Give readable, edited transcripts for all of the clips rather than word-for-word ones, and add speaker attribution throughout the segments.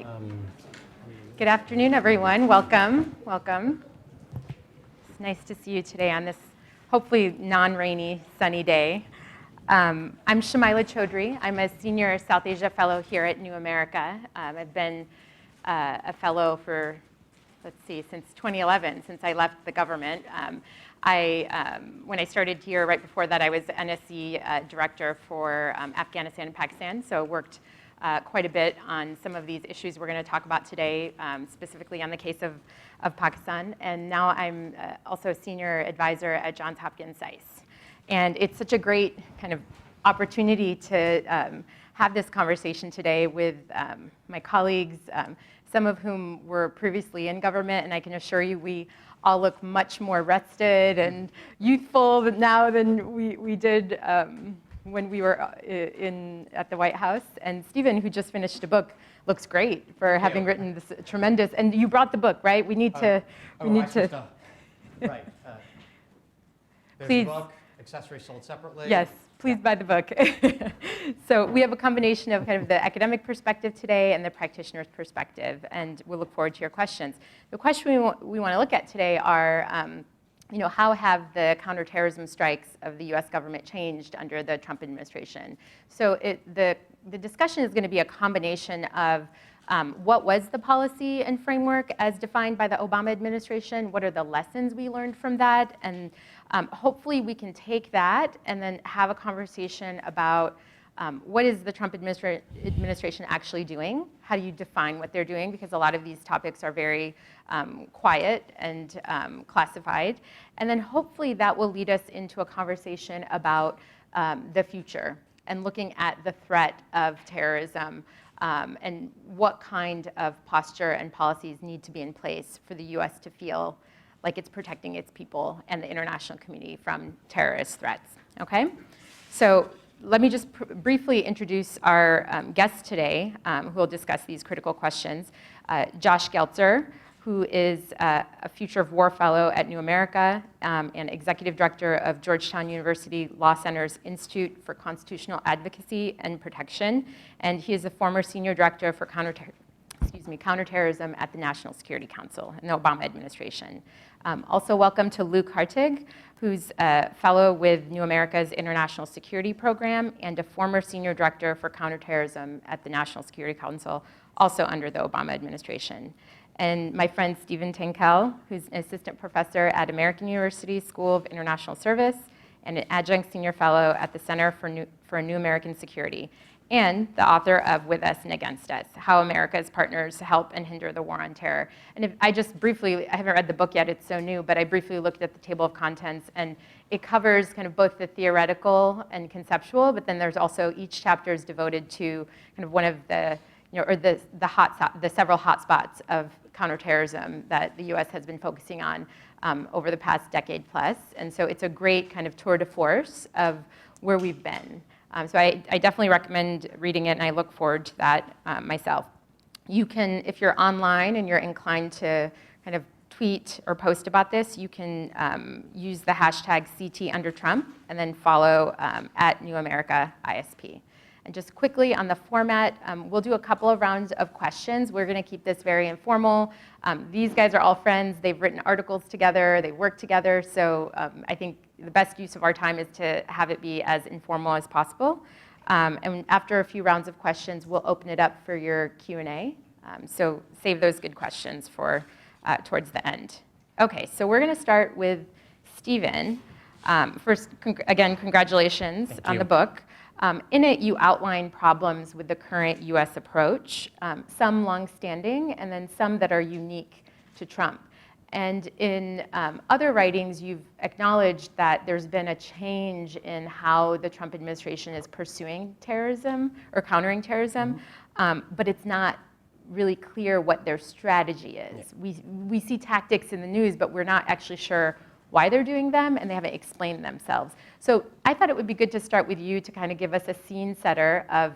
Speaker 1: right. Good afternoon, everyone. Welcome. Welcome. It's nice to see you today on this hopefully non-rainy, sunny day. I'm Shamila Chaudhary. I'm a senior South Asia fellow here at New America. I've been a fellow for, since 2011, since I left the government. When I started here, right before that, I was NSC director for Afghanistan and Pakistan, so worked quite a bit on some of these issues we're going to talk about today, specifically on the case of Pakistan. And now I'm also a senior advisor at Johns Hopkins SAIS. And it's such a great kind of opportunity to have this conversation today with my colleagues, some of whom were previously in government, and I can assure you we all look much more rested and youthful now than we did when we were at the White House. And Stephen, who just finished a book, looks great for having written this tremendous, and you brought the book, right? We need to.
Speaker 2: Right. There's
Speaker 1: Please.
Speaker 2: The book, accessories sold separately.
Speaker 1: Yes, please buy the book. So we have a combination of kind of the academic perspective today and the practitioner's perspective, and we'll look forward to your questions. The question we want to look at today are, how have the counterterrorism strikes of the US government changed under the Trump administration? So the discussion is going to be a combination of what was the policy and framework as defined by the Obama administration, what are the lessons we learned from that, and hopefully we can take that and then have a conversation about what is the Trump administration actually doing? How do you define what they're doing? Because a lot of these topics are very quiet and classified. And then hopefully that will lead us into a conversation about the future and looking at the threat of terrorism and what kind of posture and policies need to be in place for the US to feel like it's protecting its people and the international community from terrorist threats, okay? So let me just briefly introduce our guest today, who will discuss these critical questions. Josh Geltzer, who is a Future of War Fellow at New America and Executive Director of Georgetown University Law Center's Institute for Constitutional Advocacy and Protection. And he is a former Senior Director for Counterterrorism at the National Security Council in the Obama administration. Also welcome to Luke Hartig, who's a fellow with New America's International Security Program and a former Senior Director for Counterterrorism at the National Security Council, also under the Obama administration. And my friend Stephen Tankel, who's an assistant professor at American University School of International Service and an adjunct senior fellow at the Center for New American Security, and the author of With Us and Against Us, How America's Partners Help and Hinder the War on Terror. And if I just briefly, I haven't read the book yet, it's so new, but I briefly looked at the table of contents, and it covers kind of both the theoretical and conceptual, but then there's also each chapter is devoted to kind of one of the, or the several hotspots of counterterrorism that the US has been focusing on over the past decade plus. And so it's a great kind of tour de force of where we've been. So I definitely recommend reading it, and I look forward to that myself. You can, if you're online and you're inclined to kind of tweet or post about this, you can use the hashtag #CTUnderTrump and then follow at New America ISP. And just quickly on the format, we'll do a couple of rounds of questions. We're going to keep this very informal. These guys are all friends. They've written articles together. They work together. So I think the best use of our time is to have it be as informal as possible. And after a few rounds of questions, we'll open it up for your Q&A. So save those good questions for towards the end. OK, so we're going to start with Stephen. First, again, congratulations on the book. In it, you outline problems with the current US approach, some longstanding, and then some that are unique to Trump. And in other writings, you've acknowledged that there's been a change in how the Trump administration is pursuing terrorism or countering terrorism, but it's not really clear what their strategy is. Yeah. We see tactics in the news, but we're not actually sure why they're doing them, and they haven't explained themselves. So I thought it would be good to start with you to kind of give us a scene setter of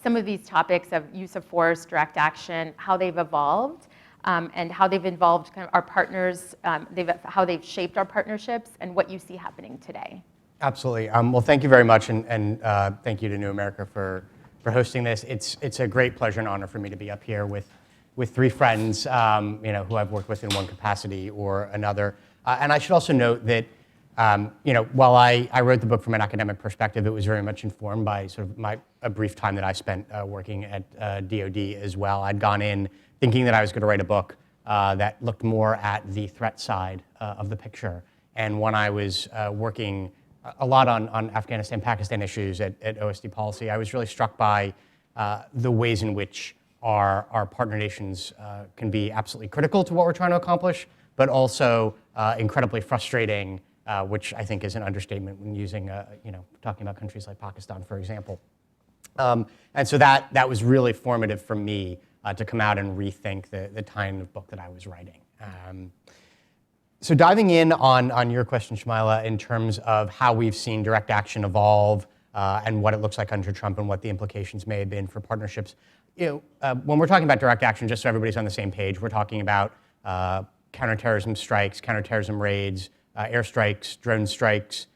Speaker 1: some of these topics of use of force, direct action, how they've evolved, and how they've involved kind of our partners, how they've shaped our partnerships, and what you see happening today.
Speaker 2: Absolutely. Well, thank you very much, and thank you to New America for for hosting this. It's a great pleasure and honor for me to be up here with three friends, who I've worked with in one capacity or another. And I should also note that, while I wrote the book from an academic perspective, it was very much informed by sort of a brief time that I spent working at DoD as well. I'd gone in thinking that I was going to write a book that looked more at the threat side of the picture. And when I was working a lot on Afghanistan, Pakistan issues at OSD Policy, I was really struck by the ways in which our partner nations can be absolutely critical to what we're trying to accomplish, but also incredibly frustrating, which I think is an understatement when using, talking about countries like Pakistan, for example. And so that was really formative for me to come out and rethink the kind of book that I was writing. So diving in on your question, Shamila, in terms of how we've seen direct action evolve and what it looks like under Trump and what the implications may have been for partnerships. When we're talking about direct action, just so everybody's on the same page, we're talking about counterterrorism strikes, counterterrorism raids, airstrikes, drone strikes,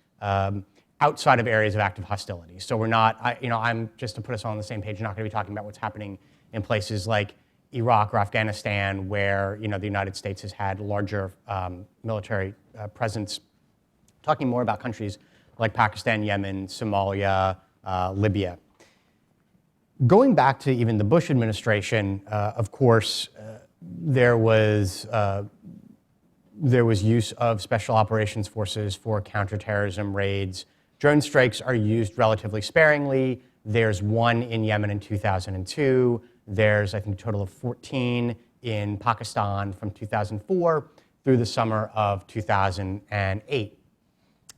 Speaker 2: outside of areas of active hostility. So we're not, I'm just to put us all on the same page, not going to be talking about what's happening in places like Iraq or Afghanistan, where the United States has had larger military presence. Talking more about countries like Pakistan, Yemen, Somalia, Libya. Going back to even the Bush administration, of course, there was use of special operations forces for counterterrorism raids. Drone strikes are used relatively sparingly. There's one in Yemen in 2002. There's, I think, a total of 14 in Pakistan from 2004 through the summer of 2008.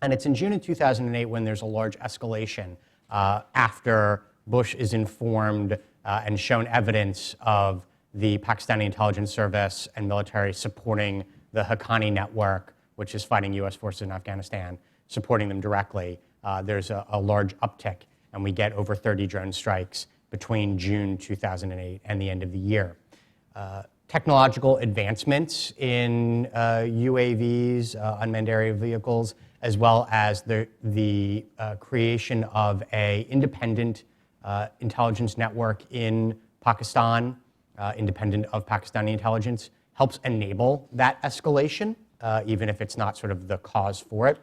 Speaker 2: And it's in June of 2008 when there's a large escalation after Bush is informed and shown evidence of the Pakistani intelligence service and military supporting the Haqqani network, which is fighting U.S. forces in Afghanistan, supporting them directly. There's a large uptick, and we get over 30 drone strikes between June 2008 and the end of the year. Technological advancements in UAVs, unmanned aerial vehicles, as well as the creation of an independent intelligence network in Pakistan, independent of Pakistani intelligence, helps enable that escalation, even if it's not sort of the cause for it.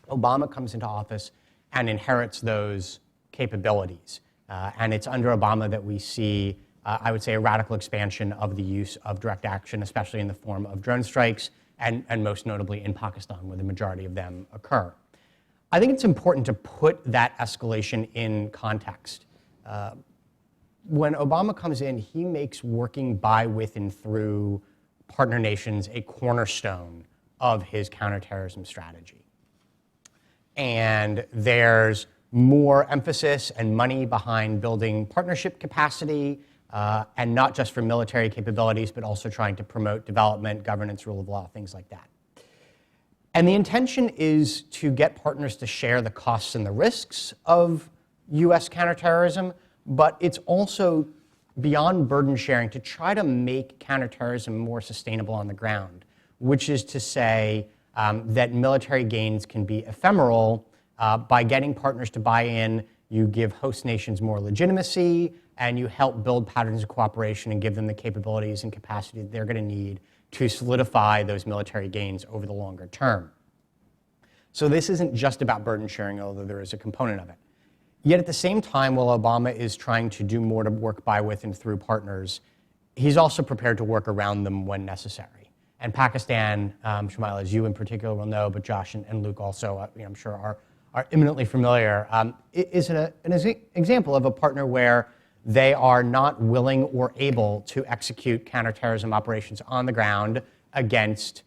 Speaker 2: Obama comes into office and inherits those capabilities. And it's under Obama that we see, I would say, a radical expansion of the use of direct action, especially in the form of drone strikes, and most notably in Pakistan, where the majority of them occur. I think it's important to put that escalation in context. When Obama comes in, he makes working by, with, and through partner nations a cornerstone of his counterterrorism strategy. And there's more emphasis and money behind building partnership capacity, and not just for military capabilities, but also trying to promote development, governance, rule of law, things like that. And the intention is to get partners to share the costs and the risks of U.S. counterterrorism, but it's also beyond burden sharing to try to make counterterrorism more sustainable on the ground, which is to say that military gains can be ephemeral. By getting partners to buy in, you give host nations more legitimacy, and you help build patterns of cooperation and give them the capabilities and capacity that they're going to need to solidify those military gains over the longer term. So this isn't just about burden sharing, although there is a component of it. Yet at the same time, while Obama is trying to do more to work by, with, and through partners, he's also prepared to work around them when necessary. And Pakistan, Shamila, as you in particular will know, but Josh and Luke also, I'm sure are eminently familiar, is an example of a partner where they are not willing or able to execute counterterrorism operations on the ground against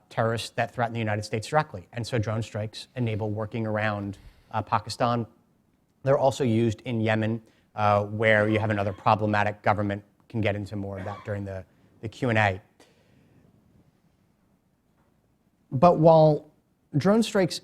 Speaker 2: terrorists that threaten the United States directly. And so drone strikes enable working around Pakistan. They're also used in Yemen, where you have another problematic government. Can get into more of that during the Q&A. But while drone strikes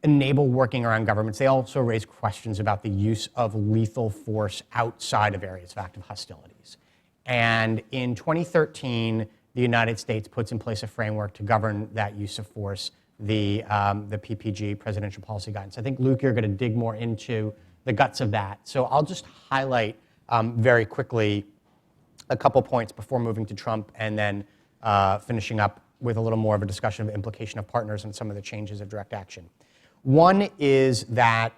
Speaker 2: enable working around governments, they also raise questions about the use of lethal force outside of areas of active hostilities. And in 2013, the United States puts in place a framework to govern that use of force, the PPG, Presidential Policy Guidance. I think, Luke, you're going to dig more into the guts of that. So I'll just highlight very quickly a couple points before moving to Trump and then finishing up with a little more of a discussion of implication of partners and some of the changes of direct action. One is that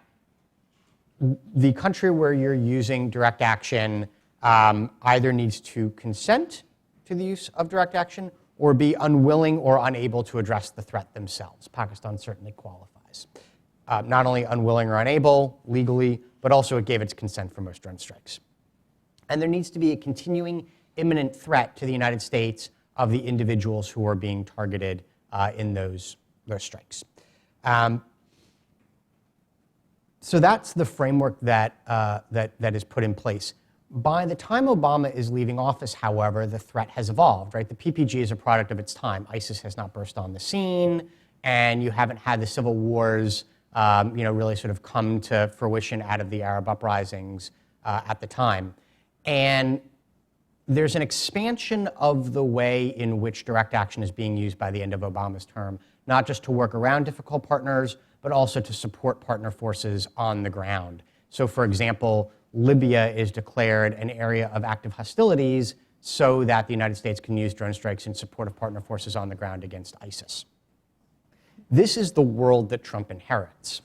Speaker 2: the country where you're using direct action either needs to consent to the use of direct action or be unwilling or unable to address the threat themselves. Pakistan certainly qualifies. Not only unwilling or unable legally, but also it gave its consent for most drone strikes. And there needs to be a continuing imminent threat to the United States of the individuals who are being targeted in those strikes. So that's the framework that is put in place. By the time Obama is leaving office, however, the threat has evolved, right? The PPG is a product of its time. ISIS has not burst on the scene, and you haven't had the civil wars really sort of come to fruition out of the Arab uprisings at the time. And there's an expansion of the way in which direct action is being used by the end of Obama's term, not just to work around difficult partners, but also to support partner forces on the ground. So for example, Libya is declared an area of active hostilities so that the United States can use drone strikes in support of partner forces on the ground against ISIS. This is the world that Trump inherits.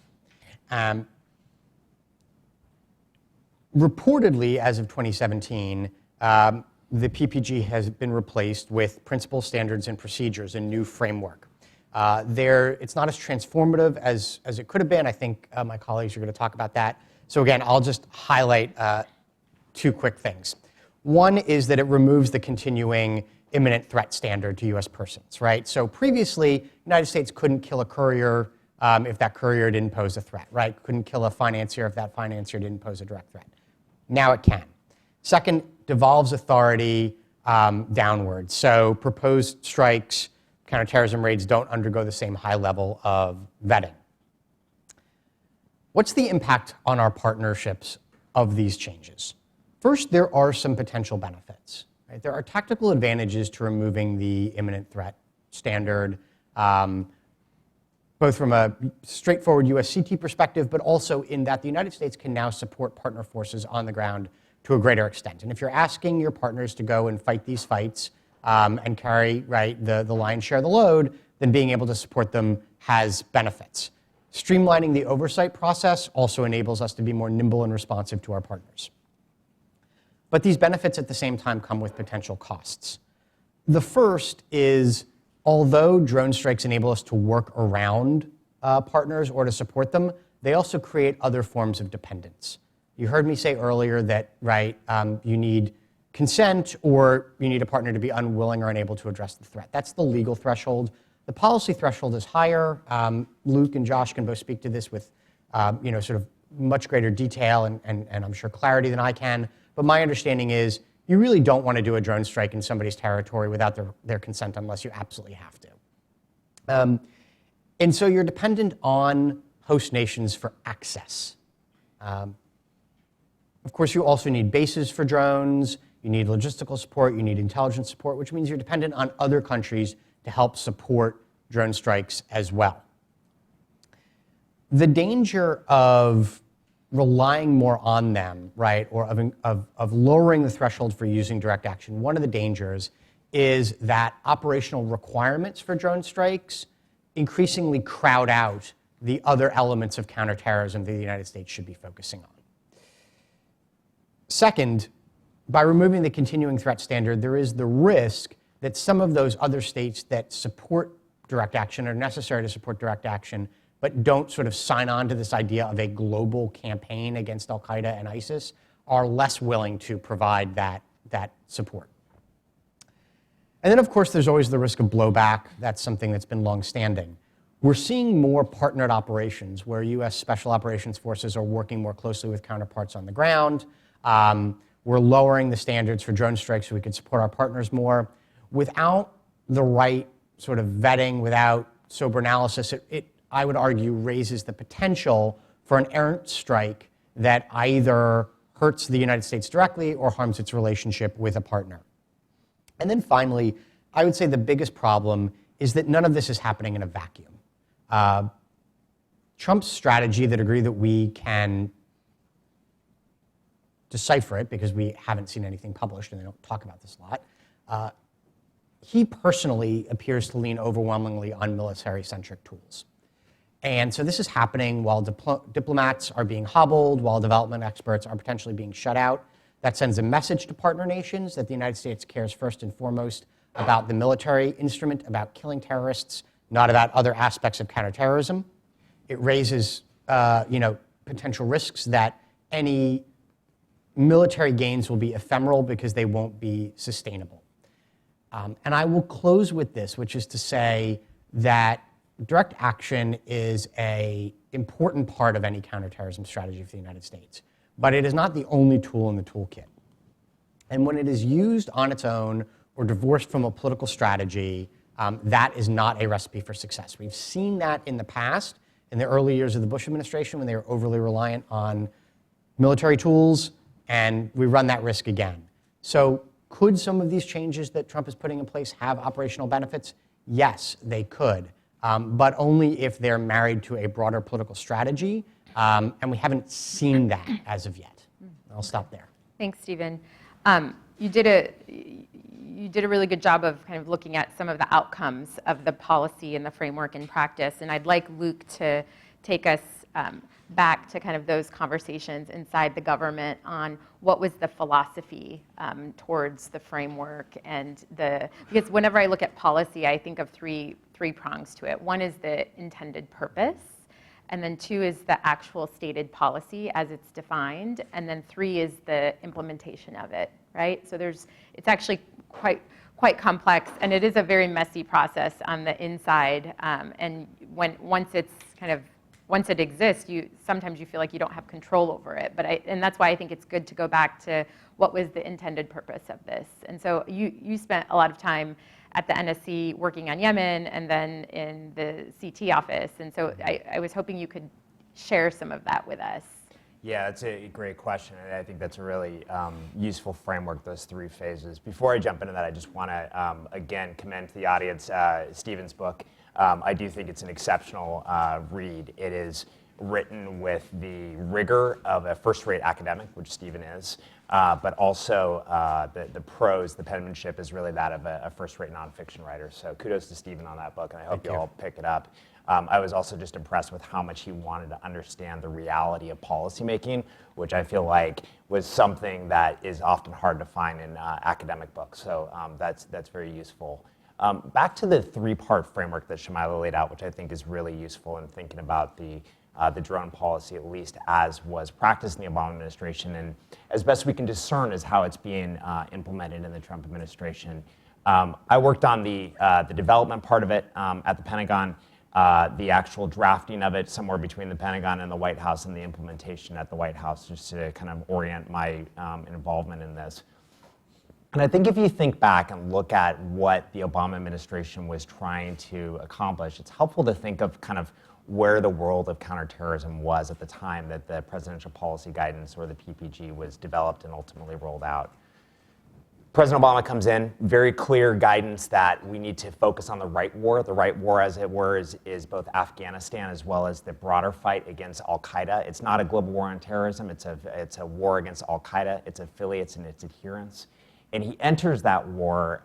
Speaker 2: Reportedly, as of 2017, the PPG has been replaced with principles, standards, and procedures, a new framework. It's not as transformative as it could have been. I think my colleagues are going to talk about that. So again, I'll just highlight two quick things. One is that it removes the continuing imminent threat standard to U.S. persons, right? So previously, the United States couldn't kill a courier if that courier didn't pose a threat, right? Couldn't kill a financier if that financier didn't pose a direct threat. Now it can. Second, devolves authority downward. So proposed strikes, counterterrorism raids don't undergo the same high level of vetting. What's the impact on our partnerships of these changes? First, there are some potential benefits. Right? There are tactical advantages to removing the imminent threat standard, both from a straightforward USCT perspective, but also in that the United States can now support partner forces on the ground to a greater extent. And if you're asking your partners to go and fight these fights and carry the lion's share of the load, then being able to support them has benefits. Streamlining the oversight process also enables us to be more nimble and responsive to our partners. But these benefits at the same time come with potential costs. The first is, although drone strikes enable us to work around partners or to support them, they also create other forms of dependence. You heard me say earlier that you need consent or you need a partner to be unwilling or unable to address the threat. That's the legal threshold. The policy threshold is higher. Luke and Josh can both speak to this with sort of much greater detail and I'm sure clarity than I can. But my understanding is you really don't want to do a drone strike in somebody's territory without their consent unless you absolutely have to. And so you're dependent on host nations for access. Of course, you also need bases for drones. You need logistical support. You need intelligence support, which means you're dependent on other countries to help support drone strikes as well. The danger of relying more on them, or of lowering the threshold for using direct action, one of the dangers is that operational requirements for drone strikes increasingly crowd out the other elements of counterterrorism that the United States should be focusing on. Second, by removing the continuing threat standard, there is the risk that some of those other states that support direct action, are necessary to support direct action, but don't sort of sign on to this idea of a global campaign against al-Qaeda and ISIS, are less willing to provide that support. And then, of course, there's always the risk of blowback. That's something that's been longstanding. We're seeing more partnered operations where U.S. Special Operations Forces are working more closely with counterparts on the ground. We're lowering the standards for drone strikes so we can support our partners more. Without the right sort of vetting, without sober analysis, it I would argue, raises the potential for an errant strike that either hurts the United States directly or harms its relationship with a partner. And then finally, I would say the biggest problem is that none of this is happening in a vacuum. Trump's strategy that agree that we can decipher it because we haven't seen anything published and they don't talk about this a lot, he personally appears to lean overwhelmingly on military-centric tools. And so this is happening while diplomats are being hobbled, while development experts are potentially being shut out. That sends a message to partner nations that the United States cares first and foremost about the military instrument, about killing terrorists, not about other aspects of counterterrorism. It raises potential risks that any military gains will be ephemeral because they won't be sustainable. And I will close with this, which is to say that direct action is an important part of any counterterrorism strategy for the United States, but it is not the only tool in the toolkit. And when it is used on its own or divorced from a political strategy, that is not a recipe for success. We've seen that in the past, in the early years of the Bush administration, when they were overly reliant on military tools, and we run that risk again. So could some of these changes that Trump is putting in place have operational benefits? Yes, they could, but only if they're married to a broader political strategy, and we haven't seen that as of yet. I'll stop there.
Speaker 1: Thanks, Stephen. You did a really good job of kind of looking at some of the outcomes of the policy and the framework in practice, and I'd like Luke to take us back to kind of those conversations inside the government on what was the philosophy towards the framework and because whenever I look at policy, I think of three prongs to it. One is the intended purpose, and then 2 is the actual stated policy as it's defined, and then 3 is the implementation of it, right? So it's actually quite complex, and it is a very messy process on the inside, and once it exists, sometimes you feel like you don't have control over it. And that's why I think it's good to go back to what was the intended purpose of this. And so you spent a lot of time at the NSC working on Yemen and then in the CT office. And so I was hoping you could share some of that with us.
Speaker 3: Yeah, that's a great question, and I think that's a really useful framework, those 3 phases. Before I jump into that, I just want to, again, commend to the audience Stephen's book. I do think it's an exceptional read. It is written with the rigor of a first-rate academic, which Stephen is, but also the prose, the penmanship is really that of a first-rate nonfiction writer. So kudos to Stephen on that book, and I hope you all pick it up. I was also just impressed with how much he wanted to understand the reality of policymaking, which I feel like was something that is often hard to find in academic books. So that's very useful. Back to the 3-part framework that Shamila laid out, which I think is really useful in thinking about the drone policy, at least as was practiced in the Obama administration, and as best we can discern is how it's being implemented in the Trump administration. I worked on the development part of it at the Pentagon, the actual drafting of it somewhere between the Pentagon and the White House, and the implementation at the White House, just to kind of orient my involvement in this. And I think if you think back and look at what the Obama administration was trying to accomplish, it's helpful to think of kind of where the world of counterterrorism was at the time that the Presidential Policy Guidance, or the PPG, was developed and ultimately rolled out. President Obama comes in, very clear guidance that we need to focus on the right war. The right war, as it were, is both Afghanistan as well as the broader fight against al-Qaeda. It's not a global war on terrorism, it's a war against al-Qaeda, its affiliates and its adherents. And he enters that war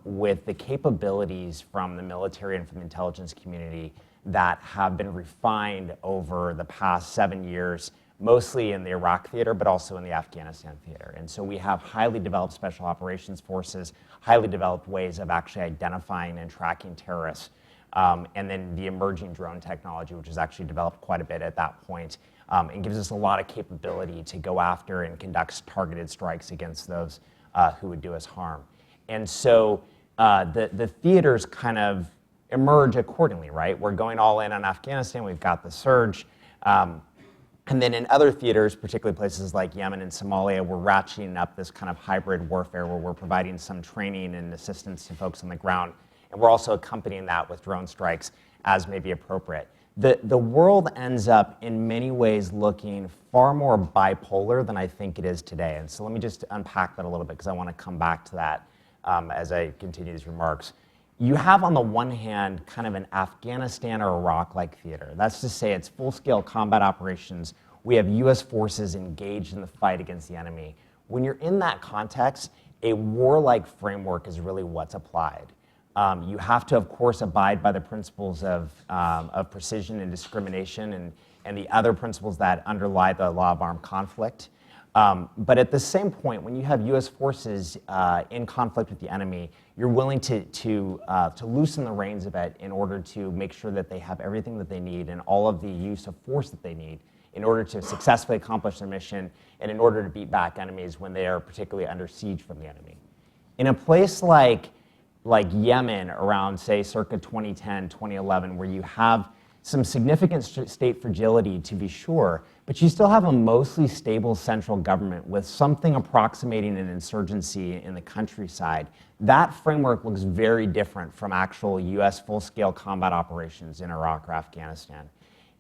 Speaker 3: with the capabilities from the military and from the intelligence community that have been refined over the past 7 years, mostly in the Iraq theater, but also in the Afghanistan theater. And so we have highly developed special operations forces, highly developed ways of actually identifying and tracking terrorists, and then the emerging drone technology, which is actually developed quite a bit at that point, and gives us a lot of capability to go after and conduct targeted strikes against those who would do us harm. And so the theaters kind of emerge accordingly, right? We're going all in on Afghanistan, we've got the surge. And then in other theaters, particularly places like Yemen and Somalia, we're ratcheting up this kind of hybrid warfare where we're providing some training and assistance to folks on the ground. And we're also accompanying that with drone strikes as may be appropriate. The world ends up in many ways looking far more bipolar than I think it is today. And so let me just unpack that a little bit because I want to come back to that as I continue these remarks. You have on the one hand kind of an Afghanistan or Iraq-like theater. That's to say it's full-scale combat operations We have US forces engaged in the fight against the enemy. When you're in that context, a warlike framework is really what's applied. You have to, of course, abide by the principles of precision and discrimination and the other principles that underlie the law of armed conflict. But at the same point, when you have US forces in conflict with the enemy, you're willing to loosen the reins a bit in order to make sure that they have everything that they need and all of the use of force that they need in order to successfully accomplish their mission and in order to beat back enemies when they are particularly under siege from the enemy. In a place like Yemen around, say, circa 2010, 2011, where you have some significant state fragility, to be sure, but you still have a mostly stable central government with something approximating an insurgency in the countryside. That framework looks very different from actual US full-scale combat operations in Iraq or Afghanistan.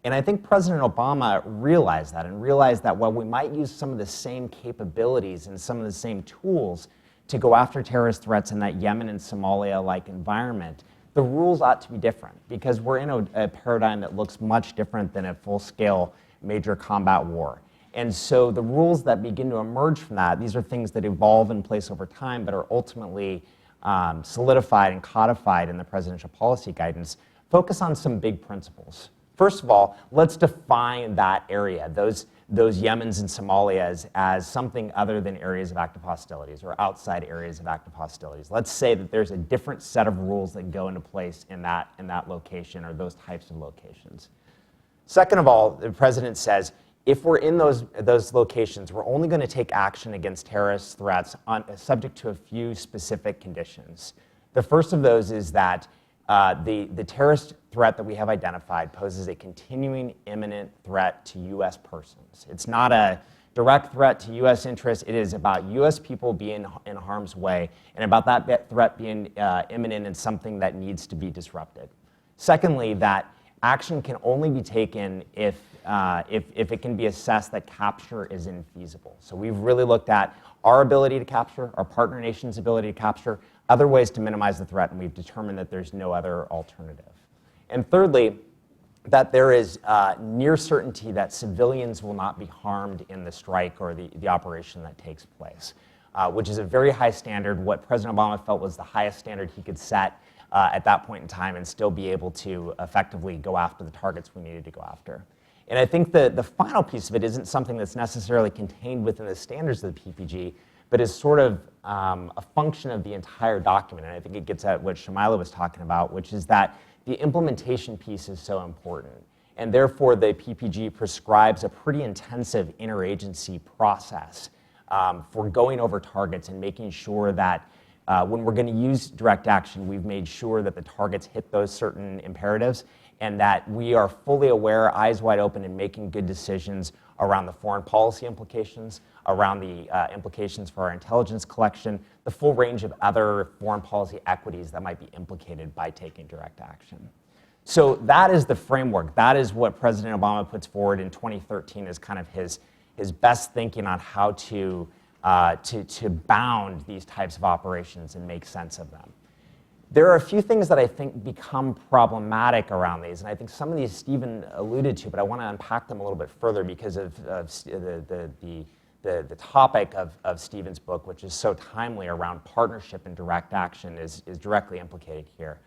Speaker 3: And I think President Obama realized that, and realized that while we might use some of the same capabilities and some of the same tools to go after terrorist threats in that Yemen and Somalia-like environment, the rules ought to be different, because we're in a paradigm that looks much different than a full-scale major combat war. And so the rules that begin to emerge from that, these are things that evolve in place over time, but are ultimately solidified and codified in the presidential policy guidance, focus on some big principles. First of all, let's define that area, those Yemens and Somalias, as something other than areas of active hostilities or outside areas of active hostilities. Let's say that there's a different set of rules that go into place in that location or those types of locations. Second of all, the president says, if we're in those locations, we're only going to take action against terrorist threats subject to a few specific conditions. The first of those is that the terrorist threat that we have identified poses a continuing imminent threat to US persons. It's not a direct threat to US interests. It is about US people being in harm's way and about that threat being imminent and something that needs to be disrupted. Secondly, that action can only be taken if it can be assessed that capture is infeasible. So we've really looked at our ability to capture, our partner nation's ability to capture, other ways to minimize the threat, and we've determined that there's no other alternative. And thirdly, that there is near certainty that civilians will not be harmed in the strike or the operation that takes place, which is a very high standard, what President Obama felt was the highest standard he could set at that point in time and still be able to effectively go after the targets we needed to go after. And I think the final piece of it isn't something that's necessarily contained within the standards of the PPG, but is sort of a function of the entire document. And I think it gets at what Shamila was talking about, which is that the implementation piece is so important. And therefore, the PPG prescribes a pretty intensive interagency process for going over targets and making sure that when we're going to use direct action, we've made sure that the targets hit those certain imperatives and that we are fully aware, eyes wide open, and making good decisions around the foreign policy implications, around the implications for our intelligence collection, the full range of other foreign policy equities that might be implicated by taking direct action. So that is the framework. That is what President Obama puts forward in 2013 as kind of his best thinking on how to bound these types of operations and make sense of them. There are a few things that I think become problematic around these, and I think some of these Stephen alluded to, but I want to unpack them a little bit further because of the topic of Stephen's book, which is so timely around partnership and direct action, is directly implicated here.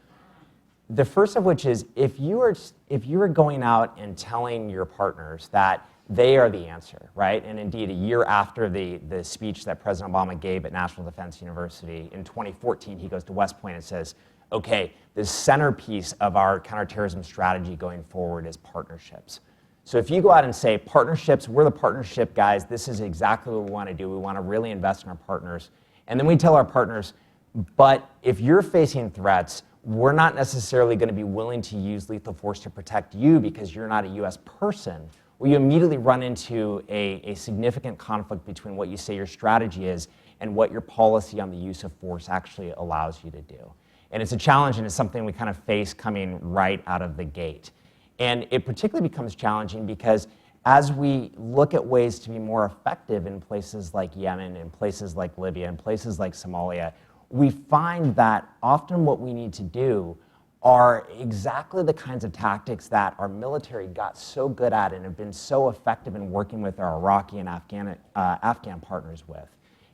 Speaker 3: The first of which is if you are going out and telling your partners that they are the answer, right? And indeed, a year after the speech that President Obama gave at National Defense University in 2014, he goes to West Point and says, okay, the centerpiece of our counterterrorism strategy going forward is partnerships. So if you go out and say, partnerships, we're the partnership guys, this is exactly what we want to do, we want to really invest in our partners, and then we tell our partners, but if you're facing threats, we're not necessarily going to be willing to use lethal force to protect you because you're not a US person, well, you immediately run into a significant conflict between what you say your strategy is and what your policy on the use of force actually allows you to do. And it's a challenge, and it's something we kind of face coming right out of the gate. And it particularly becomes challenging because as we look at ways to be more effective in places like Yemen, in places like Libya, in places like Somalia, we find that often what we need to do are exactly the kinds of tactics that our military got so good at and have been so effective in working with our Iraqi and Afghan partners with.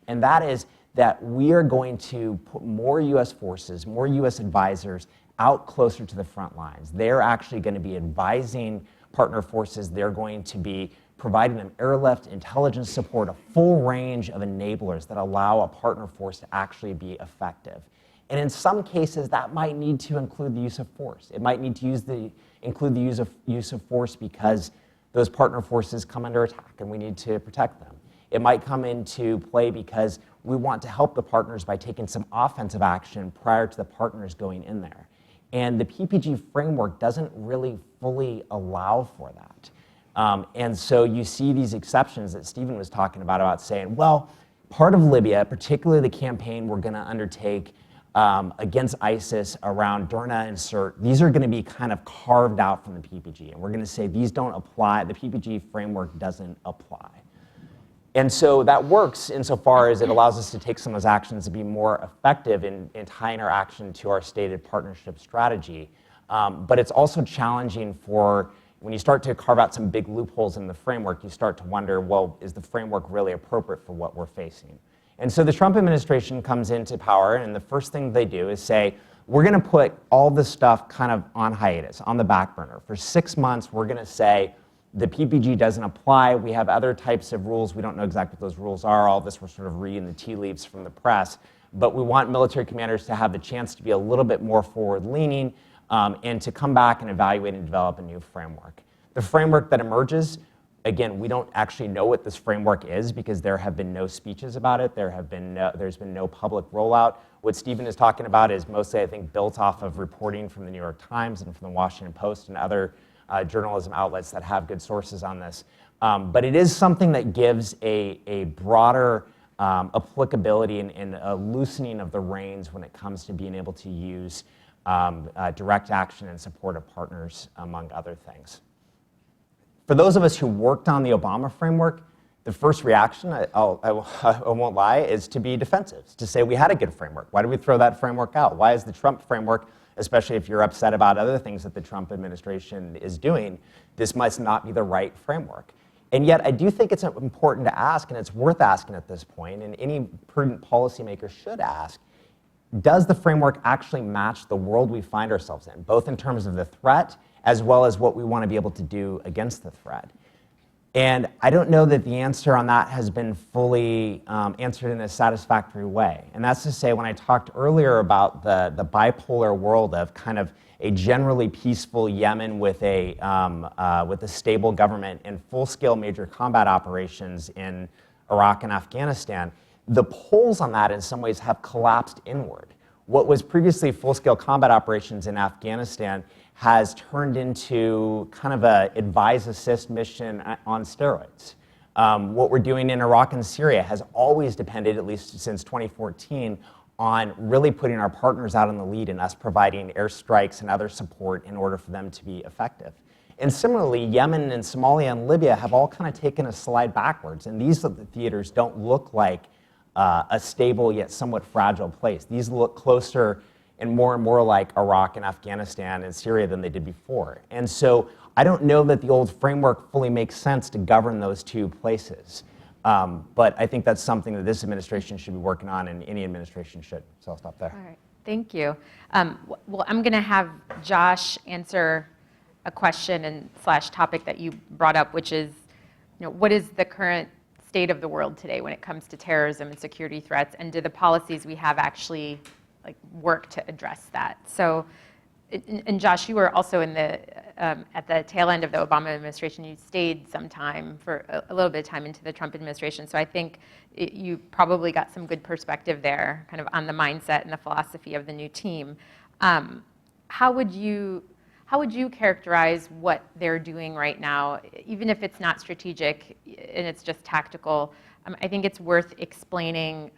Speaker 3: And that is that we are going to put more US forces, more US advisors out closer to the front lines. They're actually going to be advising partner forces. They're going to be providing them airlift, intelligence support, a full range of enablers that allow a partner force to actually be effective. And in some cases, that might need to include the use of force. It might need to include the use of force because those partner forces come under attack and we need to protect them. It might come into play because we want to help the partners by taking some offensive action prior to the partners going in there. And the PPG framework doesn't really fully allow for that. And so you see these exceptions that Stephen was talking about saying, well, part of Libya, particularly the campaign we're going to undertake against ISIS around Derna and Sirte, these are going to be kind of carved out from the PPG. And we're going to say these don't apply, the PPG framework doesn't apply. And so that works insofar as it allows us to take some of those actions to be more effective in tying our action to our stated partnership strategy. But it's also challenging for, when you start to carve out some big loopholes in the framework, you start to wonder, well, is the framework really appropriate for what we're facing? And so the Trump administration comes into power, and the first thing they do is say, we're going to put all this stuff kind of on hiatus, on the back burner. For 6 months, we're going to say the PPG doesn't apply. We have other types of rules. We don't know exactly what those rules are. All this we're sort of reading the tea leaves from the press. But we want military commanders to have the chance to be a little bit more forward-leaning and to come back and evaluate and develop a new framework. The framework that emerges, again, we don't actually know what this framework is because there have been no speeches about it. There's been no public rollout. What Stephen is talking about is mostly, I think, built off of reporting from the New York Times and from the Washington Post and other journalism outlets that have good sources on this. But it is something that gives a broader applicability and a loosening of the reins when it comes to being able to use direct action in support of partners, among other things. For those of us who worked on the Obama framework, the first reaction, I won't lie, is to be defensive, to say we had a good framework. Why did we throw that framework out? Why is the Trump framework, especially if you're upset about other things that the Trump administration is doing, this must not be the right framework? And yet I do think it's important to ask, and it's worth asking at this point, and any prudent policymaker should ask, does the framework actually match the world we find ourselves in, both in terms of the threat as well as what we want to be able to do against the threat? And I don't know that the answer on that has been fully answered in a satisfactory way. And that's to say, when I talked earlier about the bipolar world of kind of a generally peaceful Yemen with a stable government and full-scale major combat operations in Iraq and Afghanistan, the poles on that in some ways have collapsed inward. What was previously full-scale combat operations in Afghanistan has turned into kind of a advise-assist mission on steroids. What we're doing in Iraq and Syria has always depended, at least since 2014, on really putting our partners out in the lead and us providing airstrikes and other support in order for them to be effective. And similarly, Yemen and Somalia and Libya have all kind of taken a slide backwards, and these theaters don't look like a stable yet somewhat fragile place. These look closer and more like Iraq and Afghanistan and Syria than they did before. And so I don't know that the old framework fully makes sense to govern those two places. But I think that's something that this administration should be working on, and any administration should. So I'll stop there.
Speaker 1: All right, thank you. Well, I'm going to have Josh answer a question and / topic that you brought up, which is, what is the current state of the world today when it comes to terrorism and security threats, and do the policies we have actually work to address that? So, and Josh, you were also in the at the tail end of the Obama administration. You stayed some time, for a little bit of time, into the Trump administration. So I think you probably got some good perspective there, kind of on the mindset and the philosophy of the new team. How would you characterize what they're doing right now, even if it's not strategic and it's just tactical? I think it's worth explaining,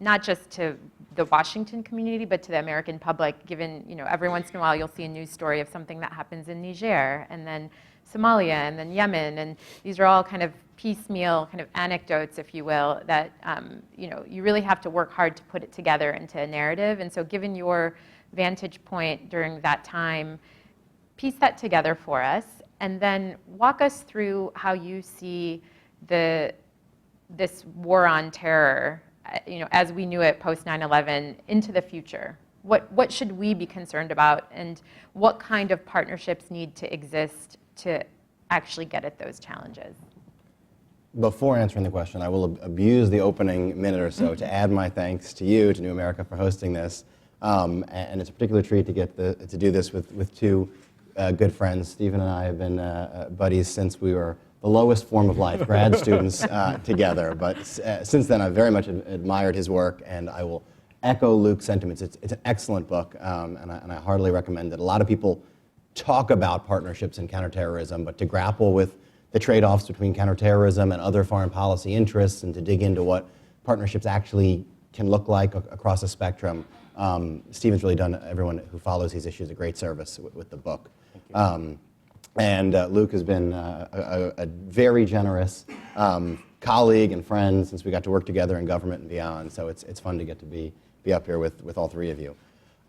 Speaker 1: not just to the Washington community, but to the American public, given, every once in a while you'll see a news story of something that happens in Niger, and then Somalia, and then Yemen, and these are all kind of piecemeal kind of anecdotes, if you will, that, you really have to work hard to put it together into a narrative. And so given your vantage point during that time, piece that together for us, and then walk us through how you see this war on terror, as we knew it post 9/11, into the future. What should we be concerned about, and what kind of partnerships need to exist to actually get at those challenges?
Speaker 4: Before answering the question, I will abuse the opening minute or so to add my thanks to you, to New America, for hosting this. And it's a particular treat to get to do this with two good friends. Stephen and I have been buddies since we were the lowest form of life, grad students together. But since then, I've very much admired his work, and I will echo Luke's sentiments. It's an excellent book, and I heartily recommend it. A lot of people talk about partnerships in counterterrorism, but to grapple with the trade-offs between counterterrorism and other foreign policy interests, and to dig into what partnerships actually can look like across a spectrum, Stephen's really done everyone who follows these issues a great service with the book. And Luke has been a very generous colleague and friend since we got to work together in government and beyond. So it's fun to get to be up here with all three of you.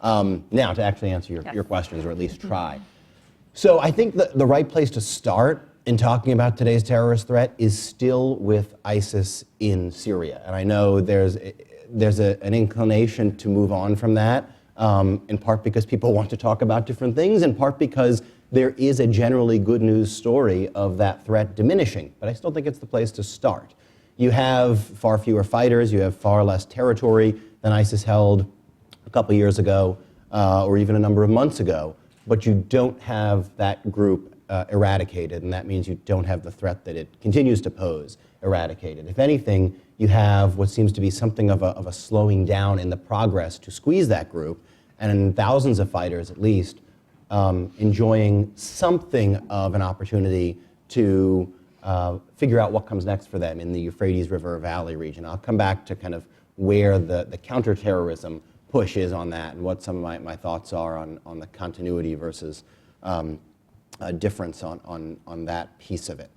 Speaker 4: Now, to actually answer your questions, or at least try. So I think the right place to start in talking about today's terrorist threat is still with ISIS in Syria. And I know there's an inclination to move on from that, in part because people want to talk about different things, in part because there is a generally good news story of that threat diminishing. But I still think it's the place to start. You have far fewer fighters, you have far less territory than ISIS held a couple years ago, or even a number of months ago, but you don't have that group eradicated, and that means you don't have the threat that it continues to pose eradicated. If anything, you have what seems to be something of a slowing down in the progress to squeeze that group, and thousands of fighters at least enjoying something of an opportunity to figure out what comes next for them in the Euphrates River Valley region. I'll come back to kind of where the counterterrorism push is on that, and what some of my thoughts are on the continuity versus difference on that piece of it.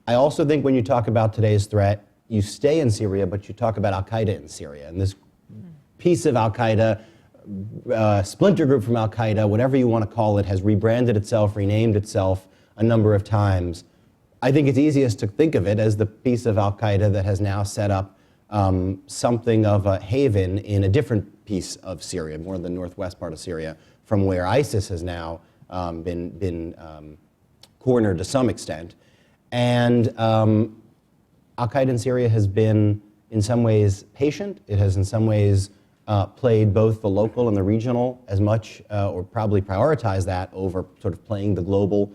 Speaker 4: I also think when you talk about today's threat, you stay in Syria, but you talk about al-Qaeda in Syria. And this piece of al-Qaeda, splinter group from al-Qaeda, whatever you want to call it, has rebranded itself, renamed itself a number of times. I think it's easiest to think of it as the piece of al-Qaeda that has now set up something of a haven in a different piece of Syria, more the northwest part of Syria, from where ISIS has now been cornered to some extent. And al-Qaeda in Syria has been, in some ways, patient. It has, in some ways, played both the local and the regional as much, or probably prioritized that over sort of playing the global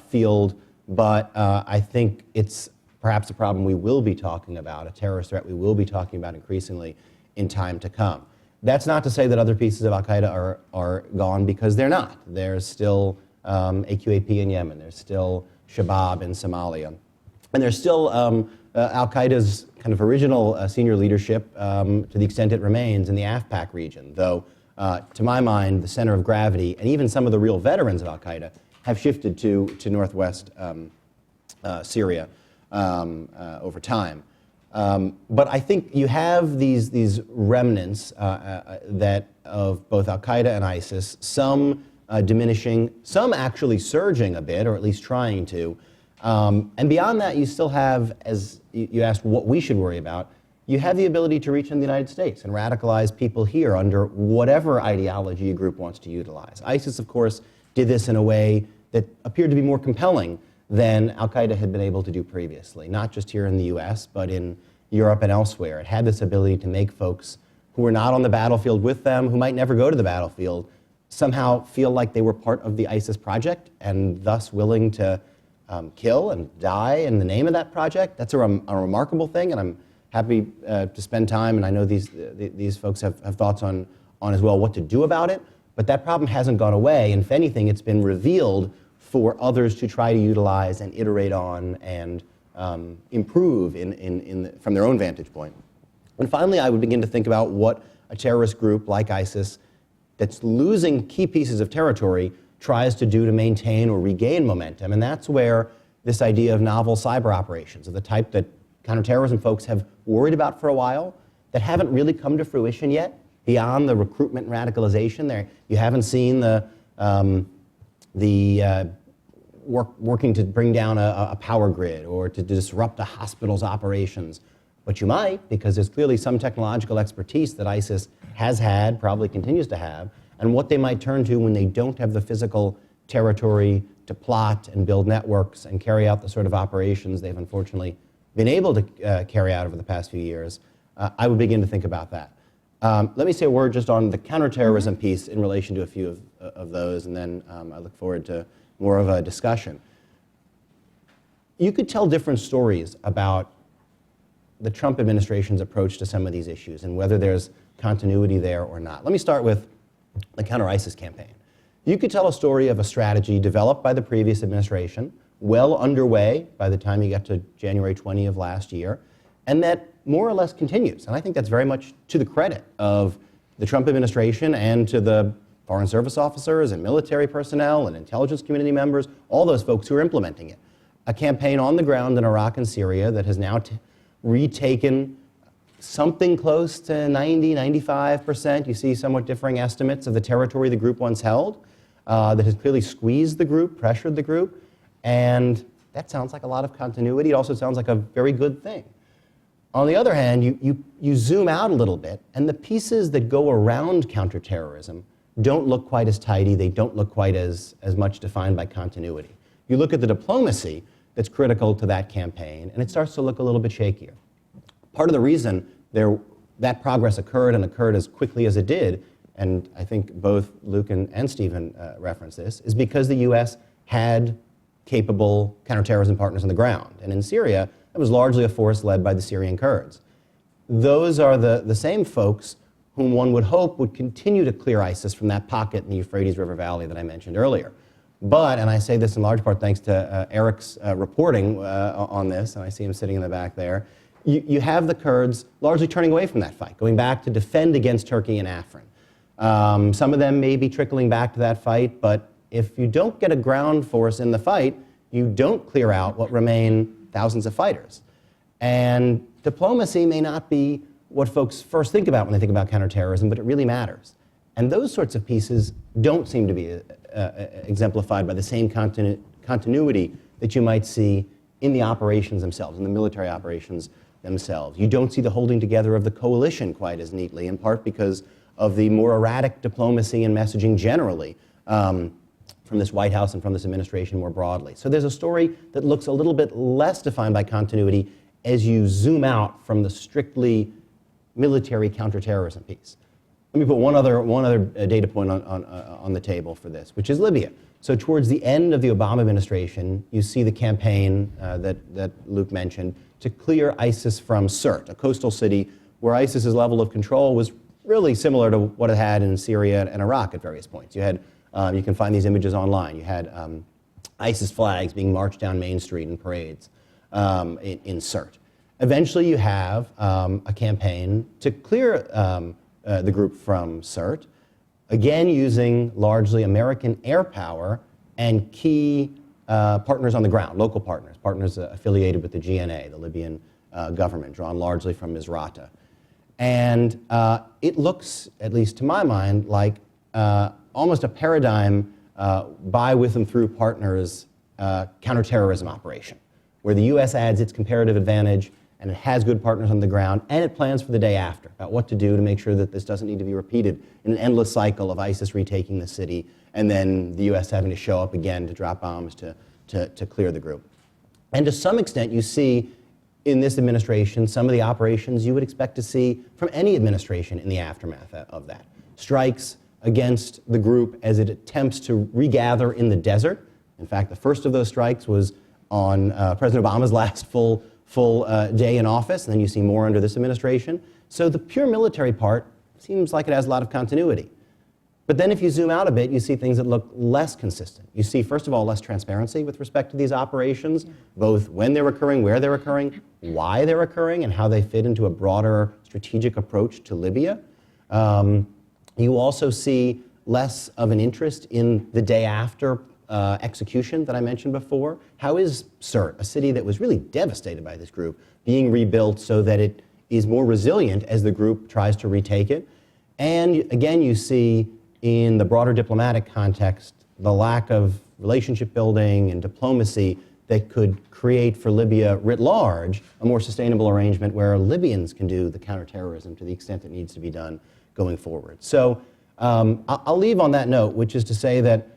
Speaker 4: field. But I think it's perhaps a problem we will be talking about, a terrorist threat we will be talking about increasingly in time to come. That's not to say that other pieces of al-Qaeda are gone, because they're not. There's still AQAP in Yemen. There's still Shabab in Somalia. And there's still al-Qaeda's kind of original senior leadership, to the extent it remains, in the AfPak region, though, to my mind, the center of gravity, and even some of the real veterans of al-Qaeda, have shifted to northwest Syria over time. But I think you have these remnants that of both al-Qaeda and ISIS, some diminishing, some actually surging a bit, or at least trying to. And beyond that, you still have, as you asked what we should worry about, you have the ability to reach in the United States and radicalize people here under whatever ideology a group wants to utilize. ISIS, of course, did this in a way that appeared to be more compelling than al-Qaeda had been able to do previously, not just here in the US, but in Europe and elsewhere. It had this ability to make folks who were not on the battlefield with them, who might never go to the battlefield, somehow feel like they were part of the ISIS project, and thus willing to kill and die in the name of that project. That's a remarkable thing, and I'm happy to spend time, and I know these folks have thoughts on as well what to do about it, but that problem hasn't gone away, and if anything, it's been revealed for others to try to utilize and iterate on and improve from their own vantage point. And finally, I would begin to think about what a terrorist group like ISIS that's losing key pieces of territory tries to do to maintain or regain momentum. And that's where this idea of novel cyber operations, of the type that counterterrorism folks have worried about for a while, that haven't really come to fruition yet, beyond the recruitment and radicalization. There, you haven't seen working to bring down a power grid or to disrupt a hospital's operations. But you might, because there's clearly some technological expertise that ISIS has had, probably continues to have, and what they might turn to when they don't have the physical territory to plot and build networks and carry out the sort of operations they've unfortunately been able to carry out over the past few years. I would begin to think about that. Let me say a word just on the counterterrorism piece in relation to a few of those, and then I look forward to more of a discussion. You could tell different stories about the Trump administration's approach to some of these issues and whether there's continuity there or not. Let me start with the counter-ISIS campaign. You could tell a story of a strategy developed by the previous administration, well underway by the time you get to January 20 of last year, and that more or less continues. And I think that's very much to the credit of the Trump administration and to the Foreign Service officers and military personnel and intelligence community members, all those folks who are implementing it. A campaign on the ground in Iraq and Syria that has now retaken something close to 90, 95%. You see somewhat differing estimates of the territory the group once held, that has clearly squeezed the group, pressured the group, and that sounds like a lot of continuity. It also sounds like a very good thing. On the other hand, you zoom out a little bit, and the pieces that go around counterterrorism don't look quite as tidy, they don't look quite as much defined by continuity. You look at the diplomacy that's critical to that campaign, and it starts to look a little bit shakier. Part of the reason that progress occurred and occurred as quickly as it did, and I think both Luke and Stephen referenced this, is because the U.S. had capable counterterrorism partners on the ground. And in Syria, it was largely a force led by the Syrian Kurds. Those are the same folks whom one would hope would continue to clear ISIS from that pocket in the Euphrates River Valley that I mentioned earlier. But, and I say this in large part thanks to Eric's reporting on this, and I see him sitting in the back there, you have the Kurds largely turning away from that fight, going back to defend against Turkey and Afrin. Some of them may be trickling back to that fight, but if you don't get a ground force in the fight, you don't clear out what remain thousands of fighters. And diplomacy may not be what folks first think about when they think about counterterrorism, but it really matters. And those sorts of pieces don't seem to be exemplified by the same continuity that you might see in the operations themselves, in the military operations themselves. You don't see the holding together of the coalition quite as neatly, in part because of the more erratic diplomacy and messaging generally from this White House and from this administration more broadly. So there's a story that looks a little bit less defined by continuity as you zoom out from the strictly military counterterrorism piece. Let me put one other data point on the table for this, which is Libya. So towards the end of the Obama administration, you see the campaign that Luke mentioned to clear ISIS from Sirte, a coastal city where ISIS's level of control was really similar to what it had in Syria and Iraq at various points. You had, you can find these images online. You had ISIS flags being marched down Main Street in parades in Sirte. Eventually, you have a campaign to clear the group from Sirte, again using largely American air power and key partners on the ground, local partners affiliated with the GNA, the Libyan government, drawn largely from Misrata. And it looks, at least to my mind, like almost a paradigm by, with, and through partners counterterrorism operation, where the U.S. adds its comparative advantage and it has good partners on the ground, and it plans for the day after about what to do to make sure that this doesn't need to be repeated in an endless cycle of ISIS retaking the city and then the U.S. having to show up again to drop bombs to clear the group. And to some extent, you see in this administration some of the operations you would expect to see from any administration in the aftermath of that. Strikes against the group as it attempts to regather in the desert. In fact, the first of those strikes was on President Obama's last full day in office, and then you see more under this administration. So the pure military part seems like it has a lot of continuity. But then if you zoom out a bit, you see things that look less consistent. You see, first of all, less transparency with respect to these operations, both when they're occurring, where they're occurring, why they're occurring, and how they fit into a broader strategic approach to Libya. You also see less of an interest in the day after execution that I mentioned before. How is Sirte, a city that was really devastated by this group, being rebuilt so that it is more resilient as the group tries to retake it? And again, you see in the broader diplomatic context the lack of relationship building and diplomacy that could create for Libya writ large a more sustainable arrangement where Libyans can do the counterterrorism to the extent it needs to be done going forward. So I'll leave on that note, which is to say that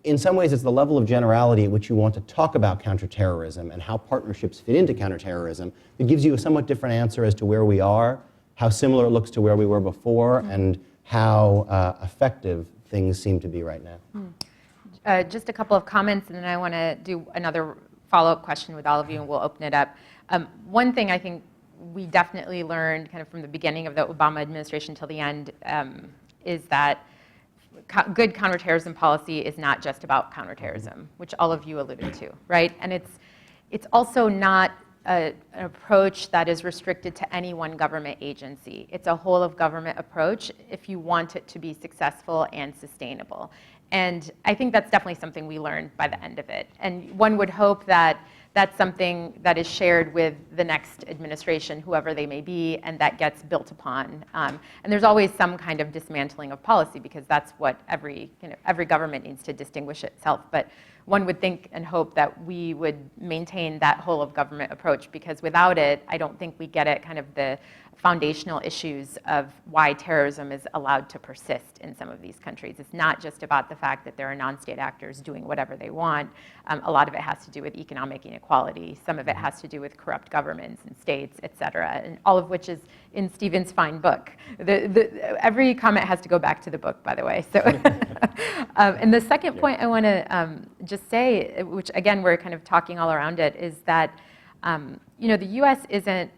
Speaker 4: in some ways it's the level of generality at which you want to talk about counterterrorism and how partnerships fit into counterterrorism that gives you a somewhat different answer as to where we are, how similar it looks to where we were before, and how effective things seem to be right now.
Speaker 1: Just a couple of comments, and then I want to do another follow-up question with all of you, and we'll open it up. One thing I think we definitely learned kind of from the beginning of the Obama administration till the end is that good counterterrorism policy is not just about counterterrorism, which all of you alluded to, right? And it's also not an approach that is restricted to any one government agency. It's a whole of government approach if you want it to be successful and sustainable. And I think that's definitely something we learned by the end of it. And one would hope that that's something that is shared with the next administration, whoever they may be, and that gets built upon. And there's always some kind of dismantling of policy because that's what every government needs to distinguish itself. But one would think and hope that we would maintain that whole of government approach, because without it, I don't think we get at kind of the foundational issues of why terrorism is allowed to persist in some of these countries. It's not just about the fact that there are non-state actors doing whatever they want. A lot of it has to do with economic inequality. Some of it has to do with corrupt governments and states, et cetera, and all of which is in Stephen's fine book. Every comment has to go back to the book, by the way. So, and the second point I want to just say, which again we're kind of talking all around it, is that the U.S. isn't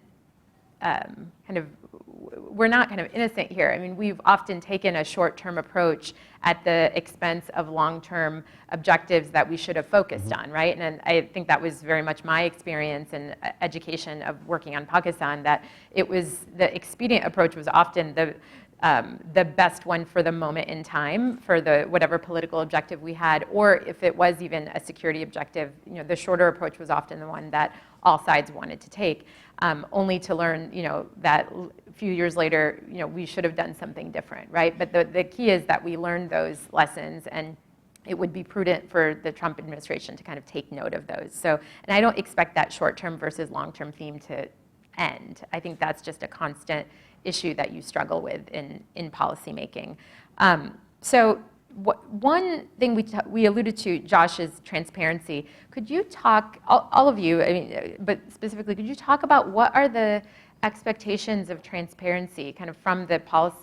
Speaker 1: we're not kind of innocent here. I mean, we've often taken a short-term approach at the expense of long-term objectives that we should have focused on, right? And I think that was very much my experience and education of working on Pakistan, that it was the expedient approach was often the best one for the moment in time, for the whatever political objective we had, or if it was even a security objective, the shorter approach was often the one that all sides wanted to take, only to learn, that a few years later, we should have done something different, right? But the key is that we learned those lessons, and it would be prudent for the Trump administration to kind of take note of those. So, and I don't expect that short-term versus long-term theme to end. I think that's just a constant issue that you struggle with in policymaking. So one thing we alluded to, Josh, is transparency. Could you talk, all of you, I mean, but specifically, could you talk about what are the expectations of transparency kind of from the policy,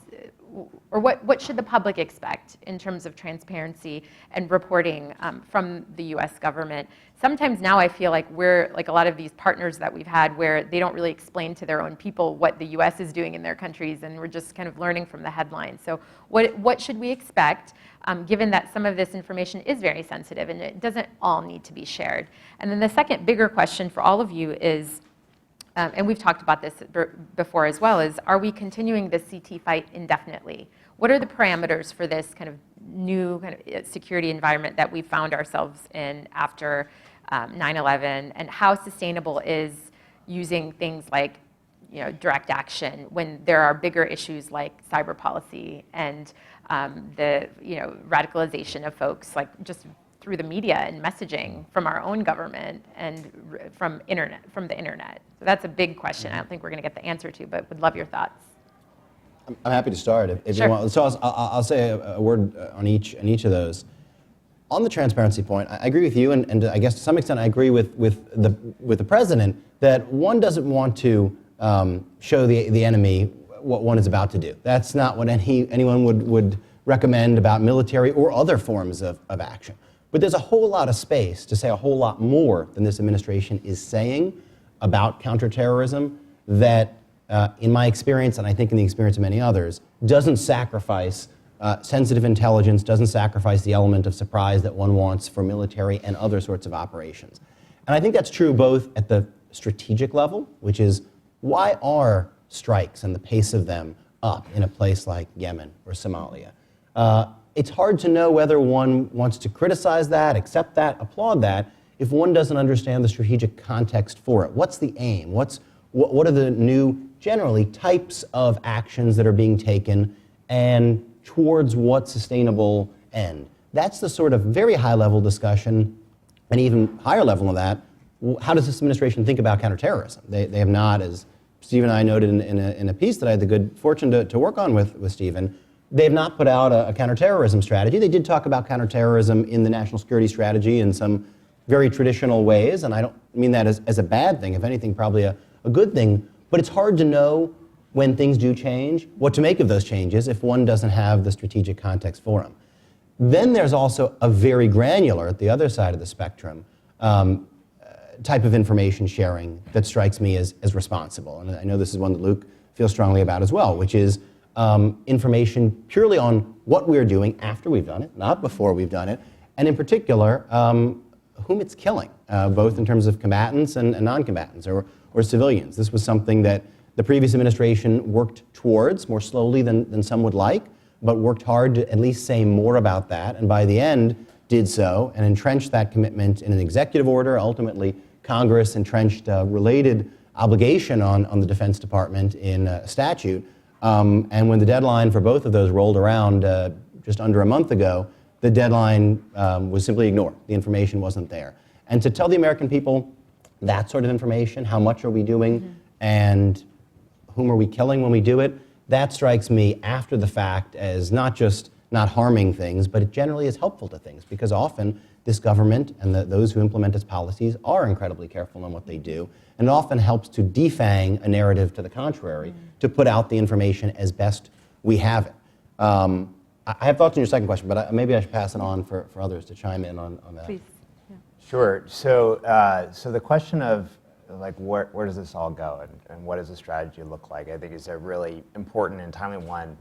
Speaker 1: or what should the public expect in terms of transparency and reporting from the US government? Sometimes now I feel like we're like a lot of these partners that we've had where they don't really explain to their own people what the US is doing in their countries, and we're just kind of learning from the headlines. So what should we expect, given that some of this information is very sensitive and it doesn't all need to be shared? And then the second bigger question for all of you is, and we've talked about this before as well, is are we continuing the CT fight indefinitely? What are the parameters for this kind of new kind of security environment that we found ourselves in after 9/11, and how sustainable is using things like direct action when there are bigger issues like cyber policy and the radicalization of folks, like just through the media and messaging from our own government and from the internet. So that's a big question. I don't think we're going to get the answer to, but would love your thoughts.
Speaker 4: I'm happy to start if
Speaker 1: Sure.
Speaker 4: you want. So I'll say a word on each of those. On the transparency point, I agree with you, and I guess to some extent I agree with the president that one doesn't want to show the enemy what one is about to do. That's not what anyone would recommend about military or other forms of action. But there's a whole lot of space to say a whole lot more than this administration is saying about counterterrorism that, in my experience, and I think in the experience of many others, doesn't sacrifice sensitive intelligence, doesn't sacrifice the element of surprise that one wants for military and other sorts of operations. And I think that's true both at the strategic level, which is why are strikes and the pace of them up in a place like Yemen or Somalia? It's hard to know whether one wants to criticize that, accept that, applaud that, if one doesn't understand the strategic context for it. What's the aim? What are the new, generally, types of actions that are being taken and towards what sustainable end? That's the sort of very high-level discussion, and even higher level than that, how does this administration think about counterterrorism? They have not, as Stephen and I noted in a piece that I had the good fortune to work on with Stephen, they have not put out a counterterrorism strategy. They did talk about counterterrorism in the national security strategy in some very traditional ways, and I don't mean that as a bad thing, if anything, probably a good thing, but it's hard to know when things do change, what to make of those changes if one doesn't have the strategic context for them. Then there's also a very granular, at the other side of the spectrum, type of information sharing that strikes me as responsible. And I know this is one that Luke feels strongly about as well, which is information purely on what we're doing after we've done it, not before we've done it, and in particular, whom it's killing, both in terms of combatants and non-combatants or civilians. This was something that the previous administration worked towards more slowly than some would like, but worked hard to at least say more about that, and by the end did so and entrenched that commitment in an executive order. Ultimately, Congress entrenched a related obligation on the Defense Department in a statute. And when the deadline for both of those rolled around just under a month ago, the deadline was simply ignored. The information wasn't there. And to tell the American people that sort of information, how much are we doing, and whom are we killing when we do it, that strikes me after the fact as not just not harming things, but it generally is helpful to things, because often this government and those who implement its policies are incredibly careful on what they do, and it often helps to defang a narrative to the contrary, to put out the information as best we have it. I have thoughts on your second question, but maybe I should pass it on for others to chime in on that.
Speaker 1: Please. Yeah.
Speaker 3: Sure. So the question of like where does this all go, and what does the strategy look like, I think is a really important and timely one.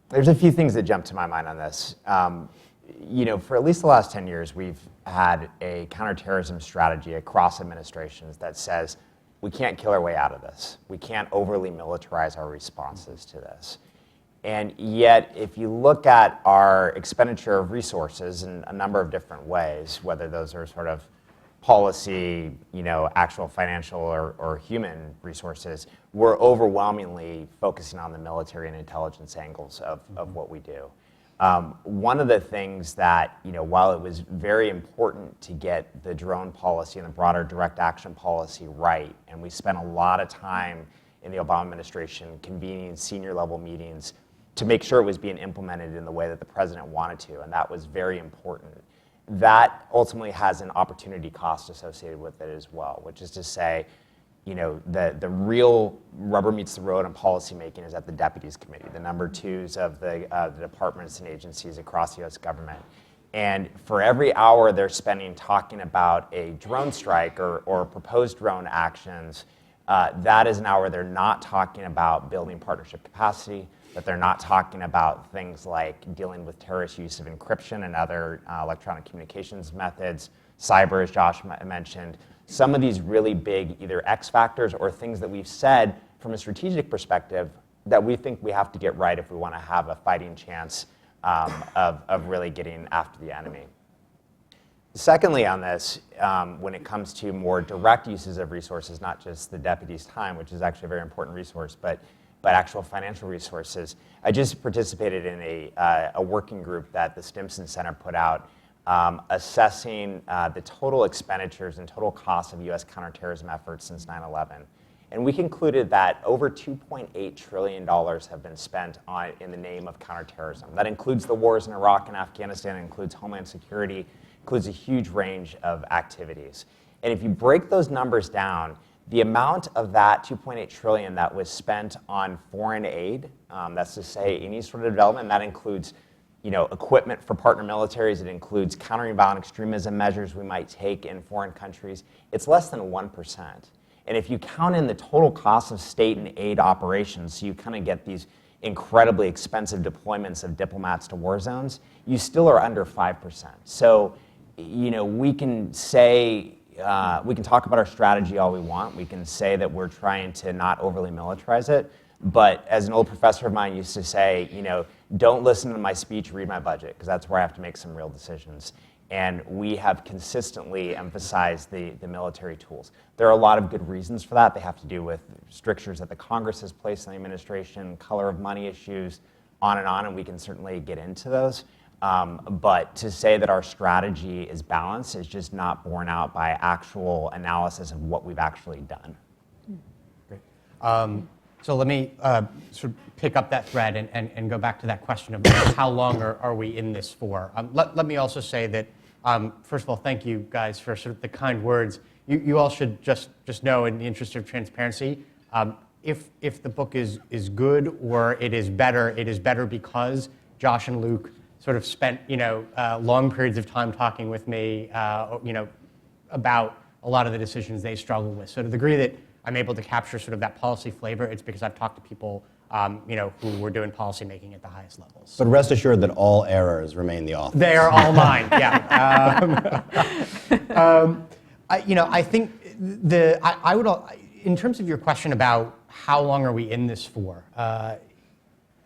Speaker 3: There's a few things that jump to my mind on this. For at least the last 10 years, we've had a counterterrorism strategy across administrations that says we can't kill our way out of this. We can't overly militarize our responses to this. And yet, if you look at our expenditure of resources in a number of different ways, whether those are sort of policy, actual financial or human resources, we're overwhelmingly focusing on the military and intelligence angles of what we do. One of the things that, while it was very important to get the drone policy and the broader direct action policy right, and we spent a lot of time in the Obama administration convening senior level meetings to make sure it was being implemented in the way that the president wanted to, and that was very important. That ultimately has an opportunity cost associated with it as well, which is to say, the real rubber meets the road on policymaking is at the Deputies Committee, the number twos of the departments and agencies across the U.S. government. And for every hour they're spending talking about a drone strike or proposed drone actions, that is an hour they're not talking about building partnership capacity, that they're not talking about things like dealing with terrorist use of encryption and other electronic communications methods, cyber, as Josh mentioned. Some of these really big either X factors or things that we've said from a strategic perspective that we think we have to get right if we want to have a fighting chance of really getting after the enemy. Secondly on this, when it comes to more direct uses of resources, not just the deputy's time, which is actually a very important resource, but actual financial resources. I just participated in a working group that the Stimson Center put out assessing the total expenditures and total costs of U.S. counterterrorism efforts since 9/11. And we concluded that over $2.8 trillion have been spent in the name of counterterrorism. That includes the wars in Iraq and Afghanistan, includes homeland security, includes a huge range of activities. And if you break those numbers down, the amount of that $2.8 trillion that was spent on foreign aid, that's to say any sort of development, that includes equipment for partner militaries, it includes countering violent extremism measures we might take in foreign countries, it's less than 1%. And if you count in the total cost of state and aid operations, so you kind of get these incredibly expensive deployments of diplomats to war zones, you still are under 5%. So, we can say, we can talk about our strategy all we want. We can say that we're trying to not overly militarize it. But as an old professor of mine used to say, don't listen to my speech, read my budget, because that's where I have to make some real decisions. And we have consistently emphasized the military tools. There are a lot of good reasons for that. They have to do with strictures that the Congress has placed on the administration, color of money issues, and we can certainly get into those. But to say that our strategy is balanced is just not borne out by actual analysis of what we've actually done.
Speaker 2: Great. So let me sort of pick up that thread and go back to that question of how long are we in this for. Let me also say that, first of all, thank you guys for sort of the kind words. You all should just know, in the interest of transparency, if the book is good or it is better because Josh and Luke sort of spent long periods of time talking with me about a lot of the decisions they struggle with. So to the degree that I'm able to capture sort of that policy flavor, it's because I've talked to people who were doing policy making at the highest levels.
Speaker 4: But rest assured that all errors remain the author's.
Speaker 2: They are all mine. Yeah. I think I would, in terms of your question about how long are we in this for,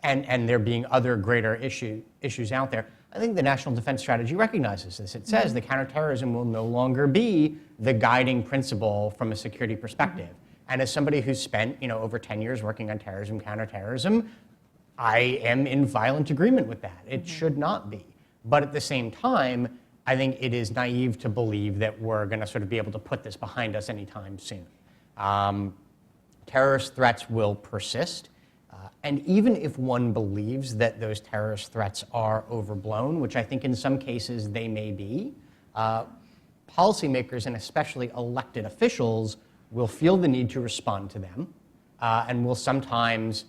Speaker 2: and there being other greater issues out there, I think the National Defense Strategy recognizes this. It says the counterterrorism will no longer be the guiding principle from a security perspective. And as somebody who's spent over 10 years working on terrorism, counterterrorism, I am in violent agreement with that. It should not be. But at the same time, I think it is naive to believe that we're going to sort of be able to put this behind us anytime soon. Terrorist threats will persist. And even if one believes that those terrorist threats are overblown, which I think in some cases they may be, policymakers and especially elected officials will feel the need to respond to them and will sometimes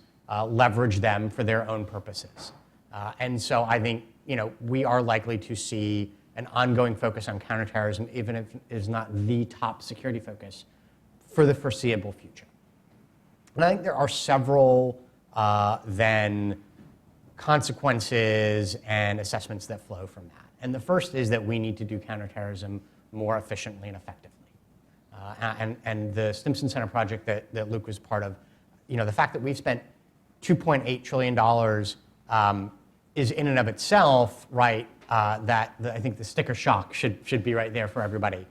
Speaker 2: leverage them for their own purposes. And so I think we are likely to see an ongoing focus on counterterrorism, even if it is not the top security focus, for the foreseeable future. And I think there are several then consequences and assessments that flow from that. And the first is that we need to do counterterrorism more efficiently and effectively. And the Stimson Center project that Luke was part of, the fact that we've spent $2.8 trillion is in and of itself, right, I think the sticker shock should be right there for everybody.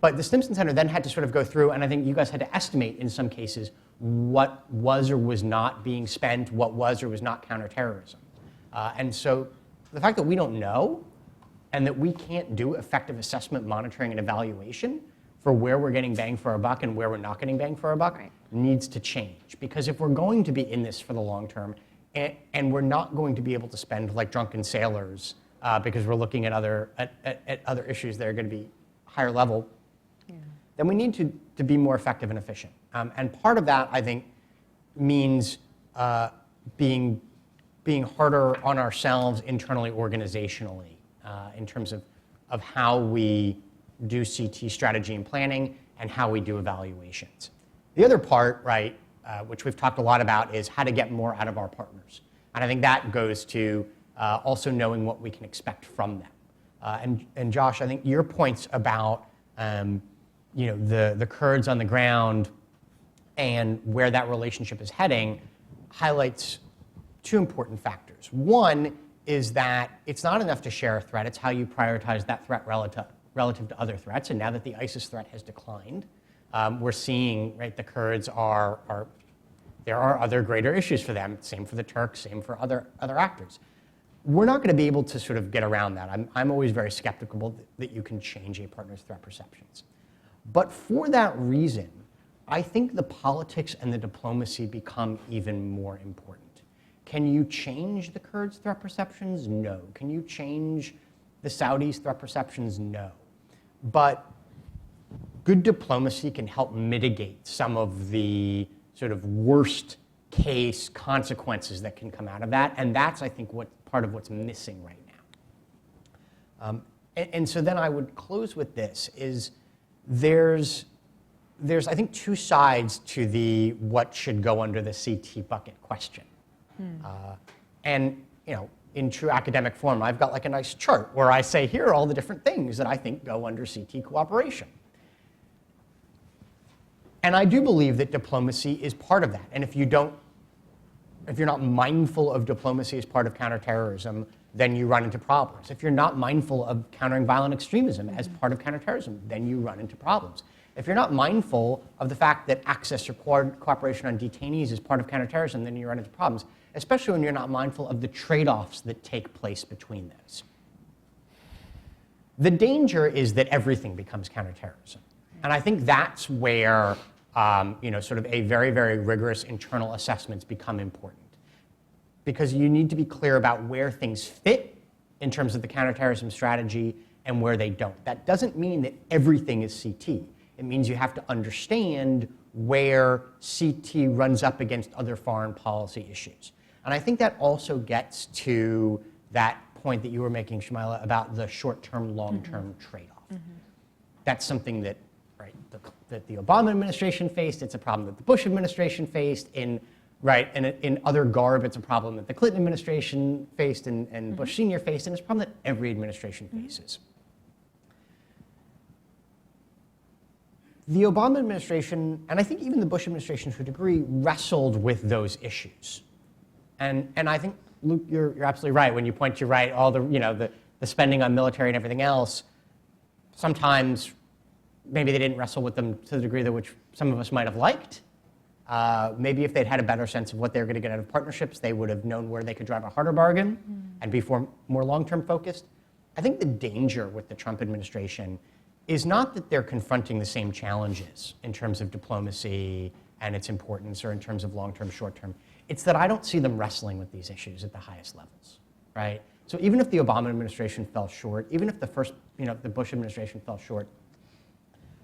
Speaker 2: But the Stimson Center then had to sort of go through, and I think you guys had to estimate in some cases what was or was not being spent, what was or was not counterterrorism. And so the fact that we don't know and that we can't do effective assessment, monitoring, and evaluation for where we're getting bang for our buck and where we're not getting bang for our buck needs to change. Because if we're going to be in this for the long term, and we're not going to be able to spend like drunken sailors because we're looking at other issues that are going to be higher level, then we need to be more effective and efficient. And part of that, I think, means being harder on ourselves internally, organizationally, in terms of how we do CT strategy and planning and how we do evaluations. The other part, right, which we've talked a lot about, is how to get more out of our partners. And I think that goes to also knowing what we can expect from them. And Josh, I think your points about the Kurds on the ground and where that relationship is heading highlights two important factors. One is that it's not enough to share a threat, it's how you prioritize that threat relative to other threats. And now that the ISIS threat has declined, we're seeing, right, the Kurds there are other greater issues for them, same for the Turks, same for other actors. We're not going to be able to sort of get around that. I'm always very skeptical that you can change a partner's threat perceptions. But for that reason, I think the politics and the diplomacy become even more important. Can you change the Kurds' threat perceptions? No. Can you change the Saudis' threat perceptions? No. But good diplomacy can help mitigate some of the sort of worst case consequences that can come out of that. And that's, I think, part of what's missing right now. And so then I would close with this, is there's I think two sides to the what should go under the CT bucket question. And in true academic form, I've got like a nice chart where I say, here are all the different things that I think go under CT cooperation. And I do believe that diplomacy is part of that. And if you're not mindful of diplomacy as part of counterterrorism, then you run into problems. If you're not mindful of countering violent extremism as part of counterterrorism, then you run into problems. If you're not mindful of the fact that access or cooperation on detainees is part of counterterrorism, then you run into problems, especially when you're not mindful of the trade-offs that take place between those. The danger is that everything becomes counterterrorism. And I think that's where sort of a very, very rigorous internal assessments become important. Because you need to be clear about where things fit in terms of the counterterrorism strategy and where they don't. That doesn't mean that everything is CT. It means you have to understand where CT runs up against other foreign policy issues. And I think that also gets to that point that you were making, Shamila, about the short-term, long-term trade-off. That's something that, that the Obama administration faced. It's a problem that the Bush administration faced. In other garb, it's a problem that the Clinton administration faced and Bush Sr. faced, and it's a problem that every administration faces. The Obama administration, and I think even the Bush administration to a degree, wrestled with those issues. And I think, Luke, you're absolutely right. When you point to all the spending on military and everything else, sometimes maybe they didn't wrestle with them to the degree that which some of us might have liked. Maybe if they'd had a better sense of what they were going to get out of partnerships, they would have known where they could drive a harder bargain and be more long-term focused. I think the danger with the Trump administration is not that they're confronting the same challenges in terms of diplomacy and its importance, or in terms of long-term, short-term. It's that I don't see them wrestling with these issues at the highest levels, right? So even if the Obama administration fell short, even if the first, the Bush administration fell short,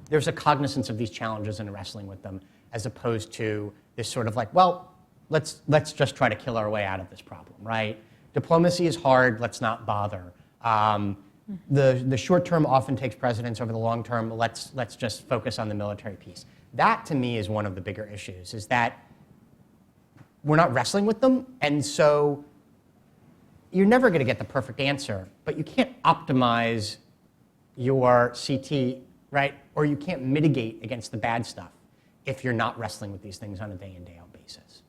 Speaker 2: there's a cognizance of these challenges and wrestling with them, as opposed to this sort of let's just try to kill our way out of this problem, right? Diplomacy is hard, let's not bother. The short term often takes precedence over the long term, let's just focus on the military piece. That, to me, is one of the bigger issues, is that we're not wrestling with them, and so you're never going to get the perfect answer, but you can't optimize your CT, right? Or you can't mitigate against the bad stuff if you're not wrestling with these things on a day-in, day-out basis.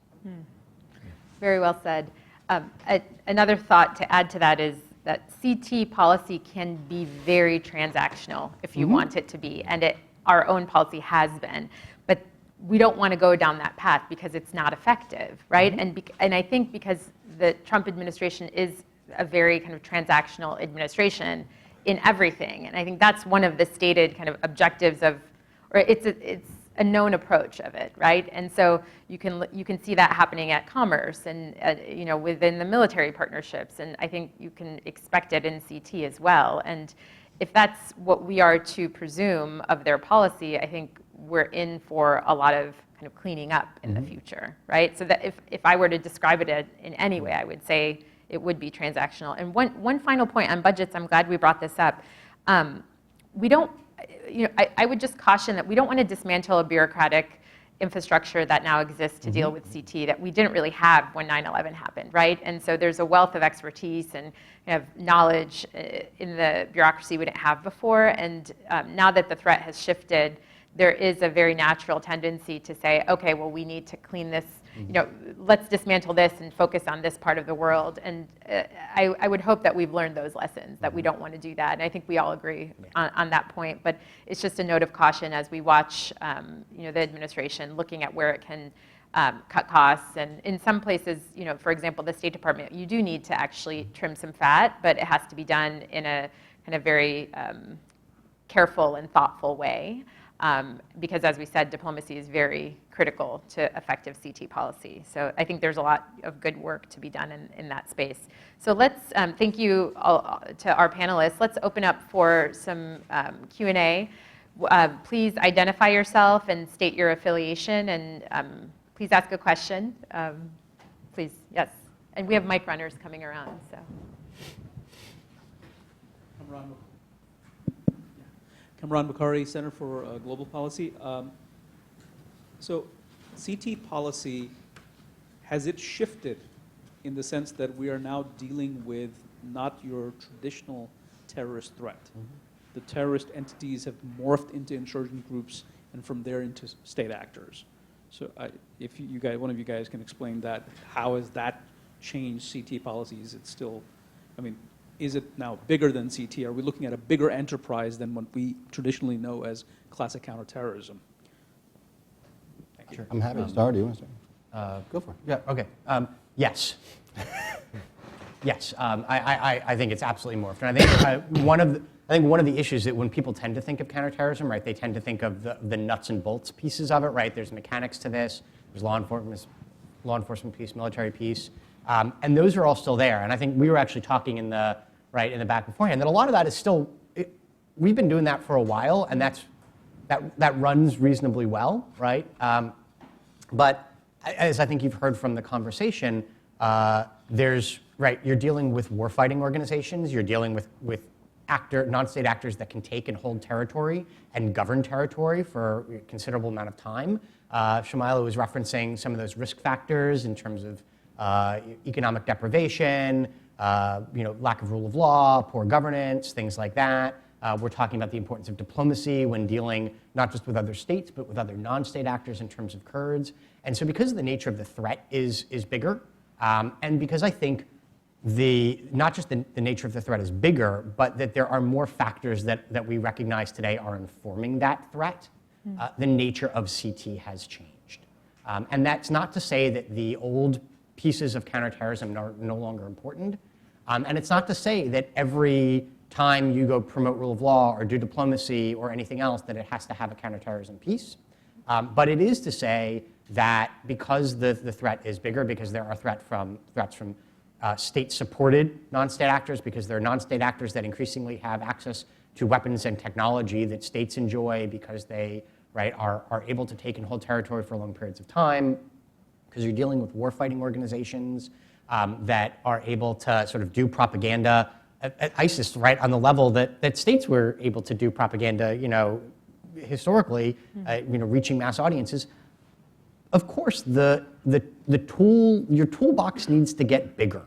Speaker 1: Very well said. Another thought to add to that is that CT policy can be very transactional if you want it to be, and our own policy has been. But we don't want to go down that path because it's not effective, right? And I think because the Trump administration is a very kind of transactional administration in everything, and I think that's one of the stated kind of objectives of, or it's a known approach of it, right? And so you can see that happening at commerce and within the military partnerships, and I think you can expect it in CT as well. And if that's what we are to presume of their policy, I think we're in for a lot of kind of cleaning up in the future, right? So that if I were to describe it in any way, I would say it would be transactional. And one final point on budgets, I'm glad we brought this up. We don't, I would just caution that we don't want to dismantle a bureaucratic infrastructure that now exists to deal with CT that we didn't really have when 9/11 happened, right? And so there's a wealth of expertise and knowledge in the bureaucracy we didn't have before. And now that the threat has shifted, there is a very natural tendency to say, okay, well, we need to clean this, let's dismantle this and focus on this part of the world. And I would hope that we've learned those lessons, that we don't want to do that. And I think we all agree on that point. But it's just a note of caution as we watch the administration looking at where it can cut costs. And in some places, for example, the State Department, you do need to actually trim some fat, but it has to be done in a kind of very careful and thoughtful way. Because as we said, diplomacy is very critical to effective CT policy. So I think there's a lot of good work to be done in that space. So let's thank you all, to our panelists. Let's open up for some Q&A. Please identify yourself and state your affiliation, and please ask a question. Please, yes. And we have mic runners coming around. So.
Speaker 5: Kamran Bukhari, Center for Global Policy. So CT policy, has it shifted in the sense that we are now dealing with not your traditional terrorist threat? The terrorist entities have morphed into insurgent groups and from there into state actors. So if you guys, one of you guys can explain that, how has that changed CT policy? Is it still, is it now bigger than CT? Are we looking at a bigger enterprise than what we traditionally know as classic counterterrorism?
Speaker 4: I'm happy to start. Do you want to start? Go for it.
Speaker 2: Yeah, okay. Yes. Yes, I think it's absolutely morphed. And I think one of the issues that when people tend to think of counterterrorism, right, they tend to think of the nuts and bolts pieces of it, right? There's mechanics to this. There's law enforcement piece, military piece, and those are all still there. And I think we were actually talking in the back beforehand that a lot of that is still. We've been doing that for a while, and that runs reasonably well, right? But as I think you've heard from the conversation, you're dealing with warfighting organizations. You're dealing with non-state actors that can take and hold territory and govern territory for a considerable amount of time. Shamila was referencing some of those risk factors in terms of economic deprivation, lack of rule of law, poor governance, things like that. We're talking about the importance of diplomacy when dealing not just with other states, but with other non-state actors in terms of Kurds. And so because the nature of the threat is bigger, and because I think not just the nature of the threat is bigger, but that there are more factors that we recognize today are informing that threat, the nature of CT has changed. And that's not to say that the old pieces of counterterrorism are no longer important. And it's not to say that every time you go promote rule of law or do diplomacy or anything else that it has to have a counterterrorism piece. But it is to say that because the threat is bigger, because there are threats from state-supported non-state actors, because there are non-state actors that increasingly have access to weapons and technology that states enjoy because they are able to take and hold territory for long periods of time, because you're dealing with warfighting organizations that are able to sort of do propaganda at ISIS, right, on the level that states were able to do propaganda, historically, reaching mass audiences. Of course, your toolbox needs to get bigger.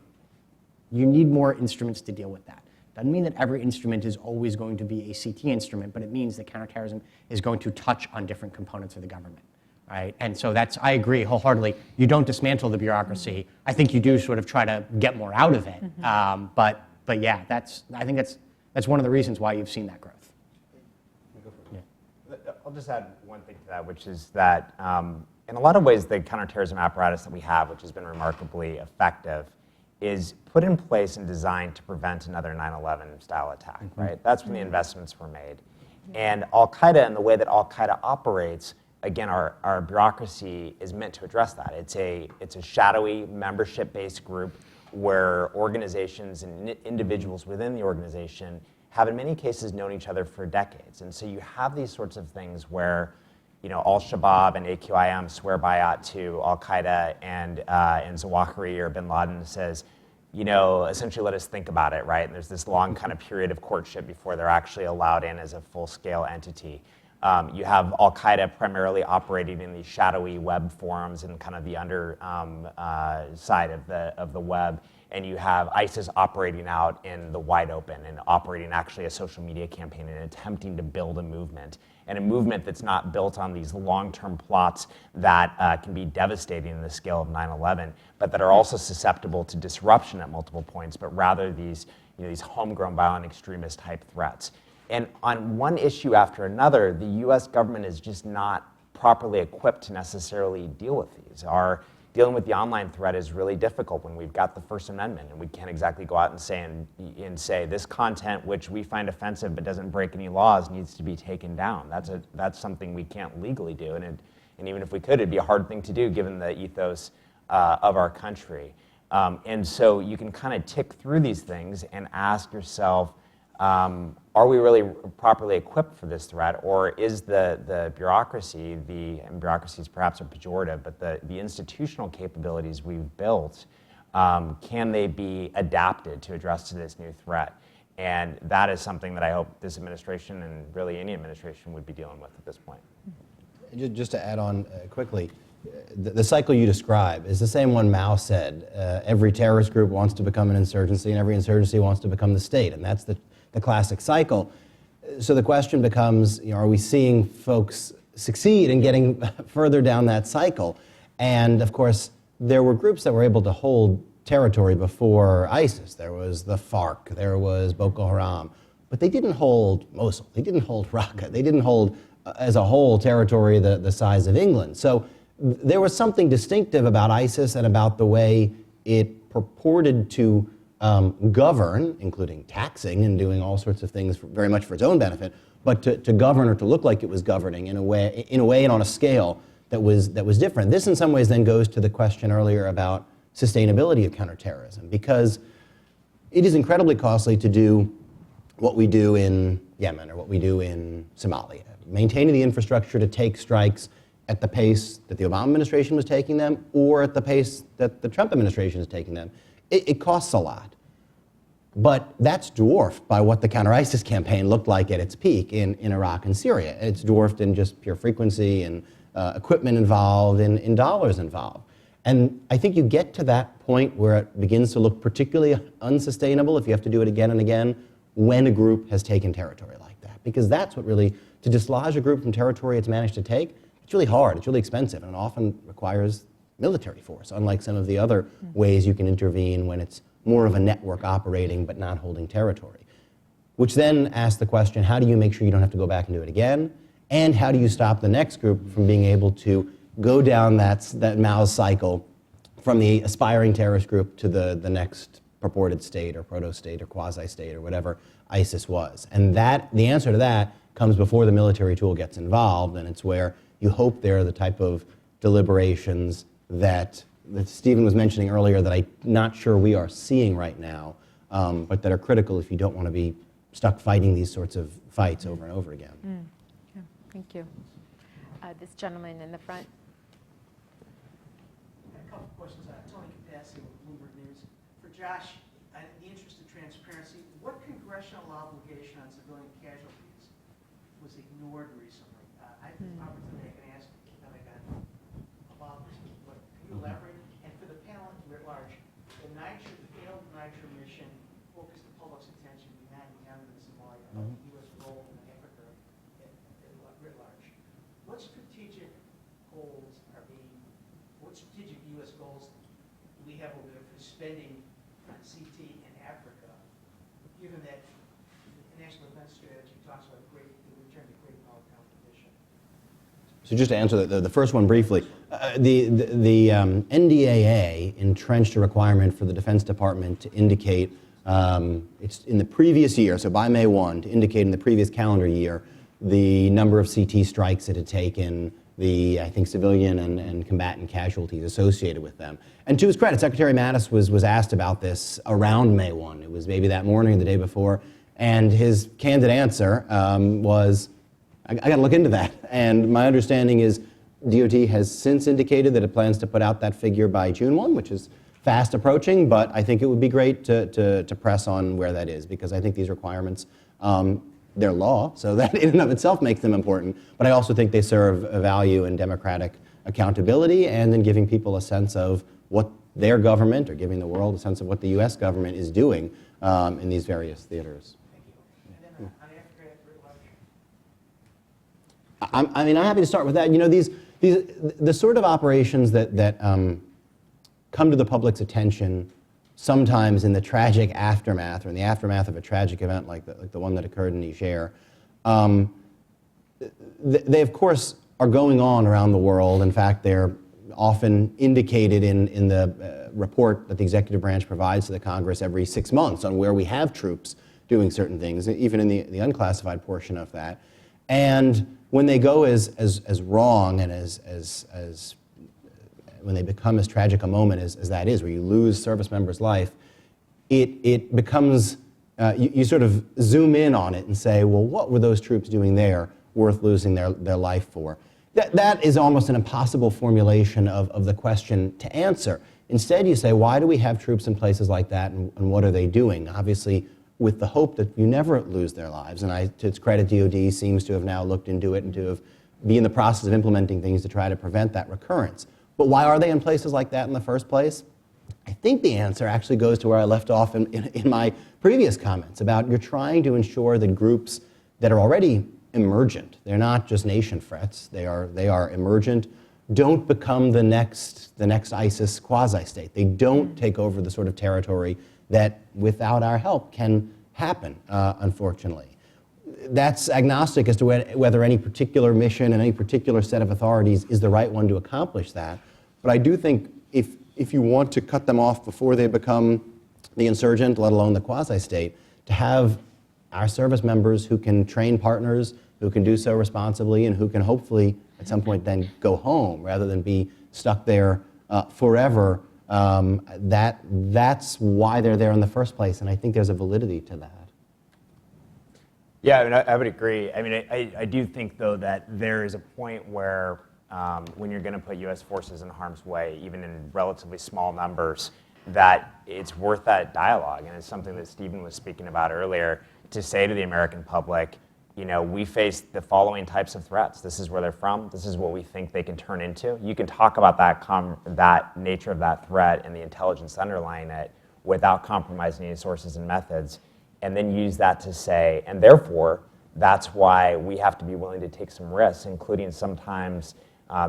Speaker 2: You need more instruments to deal with that. Doesn't mean that every instrument is always going to be a CT instrument, but it means that counterterrorism is going to touch on different components of the government, right? And so I agree wholeheartedly. You don't dismantle the bureaucracy. I think you do sort of try to get more out of it. But yeah, I think that's one of the reasons why you've seen that growth.
Speaker 3: Yeah. I'll just add one thing to that, which is that in a lot of ways, the counterterrorism apparatus that we have, which has been remarkably effective, is put in place and designed to prevent another 9/11 style attack, right? That's when the investments were made. And Al-Qaeda and the way that Al-Qaeda operates, again, our bureaucracy is meant to address that. It's a shadowy membership-based group where organizations and individuals within the organization have in many cases known each other for decades. And so you have these sorts of things where Al-Shabaab and AQIM swear bayat to Al-Qaeda and Zawahiri or bin Laden says, essentially let us think about it, right? And there's this long kind of period of courtship before they're actually allowed in as a full-scale entity. You have Al-Qaeda primarily operating in these shadowy web forums and kind of the under side of the web. And you have ISIS operating out in the wide open and operating actually a social media campaign and attempting to build a movement. And a movement that's not built on these long-term plots that can be devastating in the scale of 9/11, but that are also susceptible to disruption at multiple points, but rather these homegrown violent extremist type threats. And on one issue after another, the US government is just not properly equipped to necessarily deal with these. Dealing with the online threat is really difficult when we've got the First Amendment and we can't exactly go out and say this content which we find offensive but doesn't break any laws needs to be taken down. That's something we can't legally do, and even if we could, it'd be a hard thing to do given the ethos of our country. And so you can kind of tick through these things and ask yourself, are we really properly equipped for this threat, or is the bureaucracy, and bureaucracies perhaps are pejorative, but the institutional capabilities we've built, can they be adapted to address to this new threat? And that is something that I hope this administration and really any administration would be dealing with at this point.
Speaker 4: Just to add on quickly, the cycle you describe is the same one Mao said. Every terrorist group wants to become an insurgency, and every insurgency wants to become the state, and that's the classic cycle. So the question becomes, are we seeing folks succeed in getting further down that cycle? And of course, there were groups that were able to hold territory before ISIS. There was the FARC, there was Boko Haram, but they didn't hold Mosul, they didn't hold Raqqa, they didn't hold, as a whole, territory the size of England. So there was something distinctive about ISIS and about the way it purported to govern, including taxing and doing all sorts of things very much for its own benefit, but to govern or to look like it was governing in a way and on a scale that was different. This in some ways then goes to the question earlier about sustainability of counterterrorism, because it is incredibly costly to do what we do in Yemen or what we do in Somalia, maintaining the infrastructure to take strikes at the pace that the Obama administration was taking them or at the pace that the Trump administration is taking them. It costs a lot. But that's dwarfed by what the counter-ISIS campaign looked like at its peak in Iraq and Syria. It's dwarfed in just pure frequency and equipment involved and in dollars involved. And I think you get to that point where it begins to look particularly unsustainable if you have to do it again and again when a group has taken territory like that. Because that's what really, to dislodge a group from territory it's managed to take, it's really hard, it's really expensive, and it often requires military force, unlike some of the other ways you can intervene when it's more of a network operating but not holding territory. Which then asks the question, how do you make sure you don't have to go back and do it again? And how do you stop the next group from being able to go down that Mao's cycle from the aspiring terrorist group to the next purported state or proto-state or quasi-state or whatever ISIS was? And the answer to that comes before the military tool gets involved, and it's where you hope there are the type of deliberations that Stephen was mentioning earlier that I'm not sure we are seeing right now, but that are critical if you don't want to be stuck fighting these sorts of fights over and over again.
Speaker 1: Yeah, thank you. This gentleman in the front.
Speaker 6: A couple questions. Tony Capassi with Bloomberg News. For Josh, in the interest of transparency, what congressional obligation on civilian casualties was ignored recently? I had the opportunity to ask about this, but can you elaborate? And for the panel at large, the failed Niger mission focused the public's attention behind Yemen and Somalia, about the U.S. role in Africa writ large. What strategic goals what strategic U.S. goals do we have over there for spending on CT in Africa, given that the National Defense Strategy talks about the return to great power competition?
Speaker 4: So just to answer the first one briefly, the NDAA entrenched a requirement for the Defense Department to indicate, it's in the previous year, so by May 1, to indicate in the previous calendar year the number of CT strikes it had taken, the, I think, civilian and combatant casualties associated with them. And to his credit, Secretary Mattis was asked about this around May 1. It was maybe that morning or the day before, and his candid answer was, I got to look into that. And my understanding is DOD has since indicated that it plans to put out that figure by June 1, which is fast approaching, but I think it would be great to press on where that is, because I think these requirements, they're law, so that in and of itself makes them important, but I also think they serve a value in democratic accountability and in giving people a sense of what their government, or giving the world a sense of what the U.S. government is doing in these various theaters.
Speaker 6: And then on Africa writ large?
Speaker 4: I'm happy to start with that. You know, the sort of operations that come to the public's attention sometimes in the tragic aftermath, or in the aftermath of a tragic event like the one that occurred in Niger, they of course are going on around the world. In fact, they're often indicated in the report that the executive branch provides to the Congress every 6 months on where we have troops doing certain things, even in the unclassified portion of that. And when they go as wrong and as when they become as tragic a moment as that is, where you lose service members' life, it becomes, you sort of zoom in on it and say, well, what were those troops doing there worth losing their life for? That is almost an impossible formulation of the question to answer. Instead, you say, why do we have troops in places like that, and what are they doing? Obviously, with the hope that you never lose their lives. And to its credit, DOD seems to have now looked into it and to be in the process of implementing things to try to prevent that recurrence. But why are they in places like that in the first place? I think the answer actually goes to where I left off in my previous comments about you're trying to ensure that groups that are already emergent, they're not just nation threats, they are emergent, don't become the next ISIS quasi-state. They don't take over the sort of territory that, without our help, can happen, unfortunately. That's agnostic as to whether any particular mission and any particular set of authorities is the right one to accomplish that. But I do think if you want to cut them off before they become the insurgent, let alone the quasi-state, to have our service members who can train partners, who can do so responsibly, and who can hopefully at some point then go home rather than be stuck there forever, that's why they're there in the first place, and I think there's a validity to that.
Speaker 3: Yeah, I mean, I would agree. I mean, I do think, though, that there is a point where when you're going to put U.S. forces in harm's way, even in relatively small numbers, that it's worth that dialogue. And it's something that Stephen was speaking about earlier, to say to the American public, you know, we face the following types of threats. This is where they're from. This is what we think they can turn into. You can talk about that nature of that threat and the intelligence underlying it without compromising any sources and methods, and then use that to say, and therefore, that's why we have to be willing to take some risks, including sometimes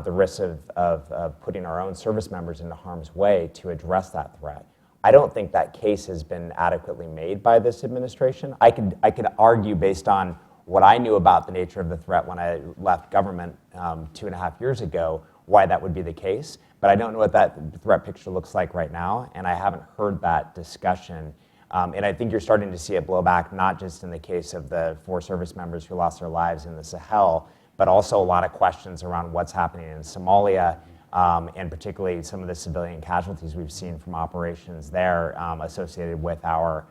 Speaker 3: the risks of putting our own service members into harm's way to address that threat. I don't think that case has been adequately made by this administration. I could argue, based on what I knew about the nature of the threat when I left government 2.5 years ago, why that would be the case. But I don't know what that threat picture looks like right now, and I haven't heard that discussion. And I think you're starting to see it blow back, not just in the case of the 4 service members who lost their lives in the Sahel, but also a lot of questions around what's happening in Somalia, and particularly some of the civilian casualties we've seen from operations there associated with our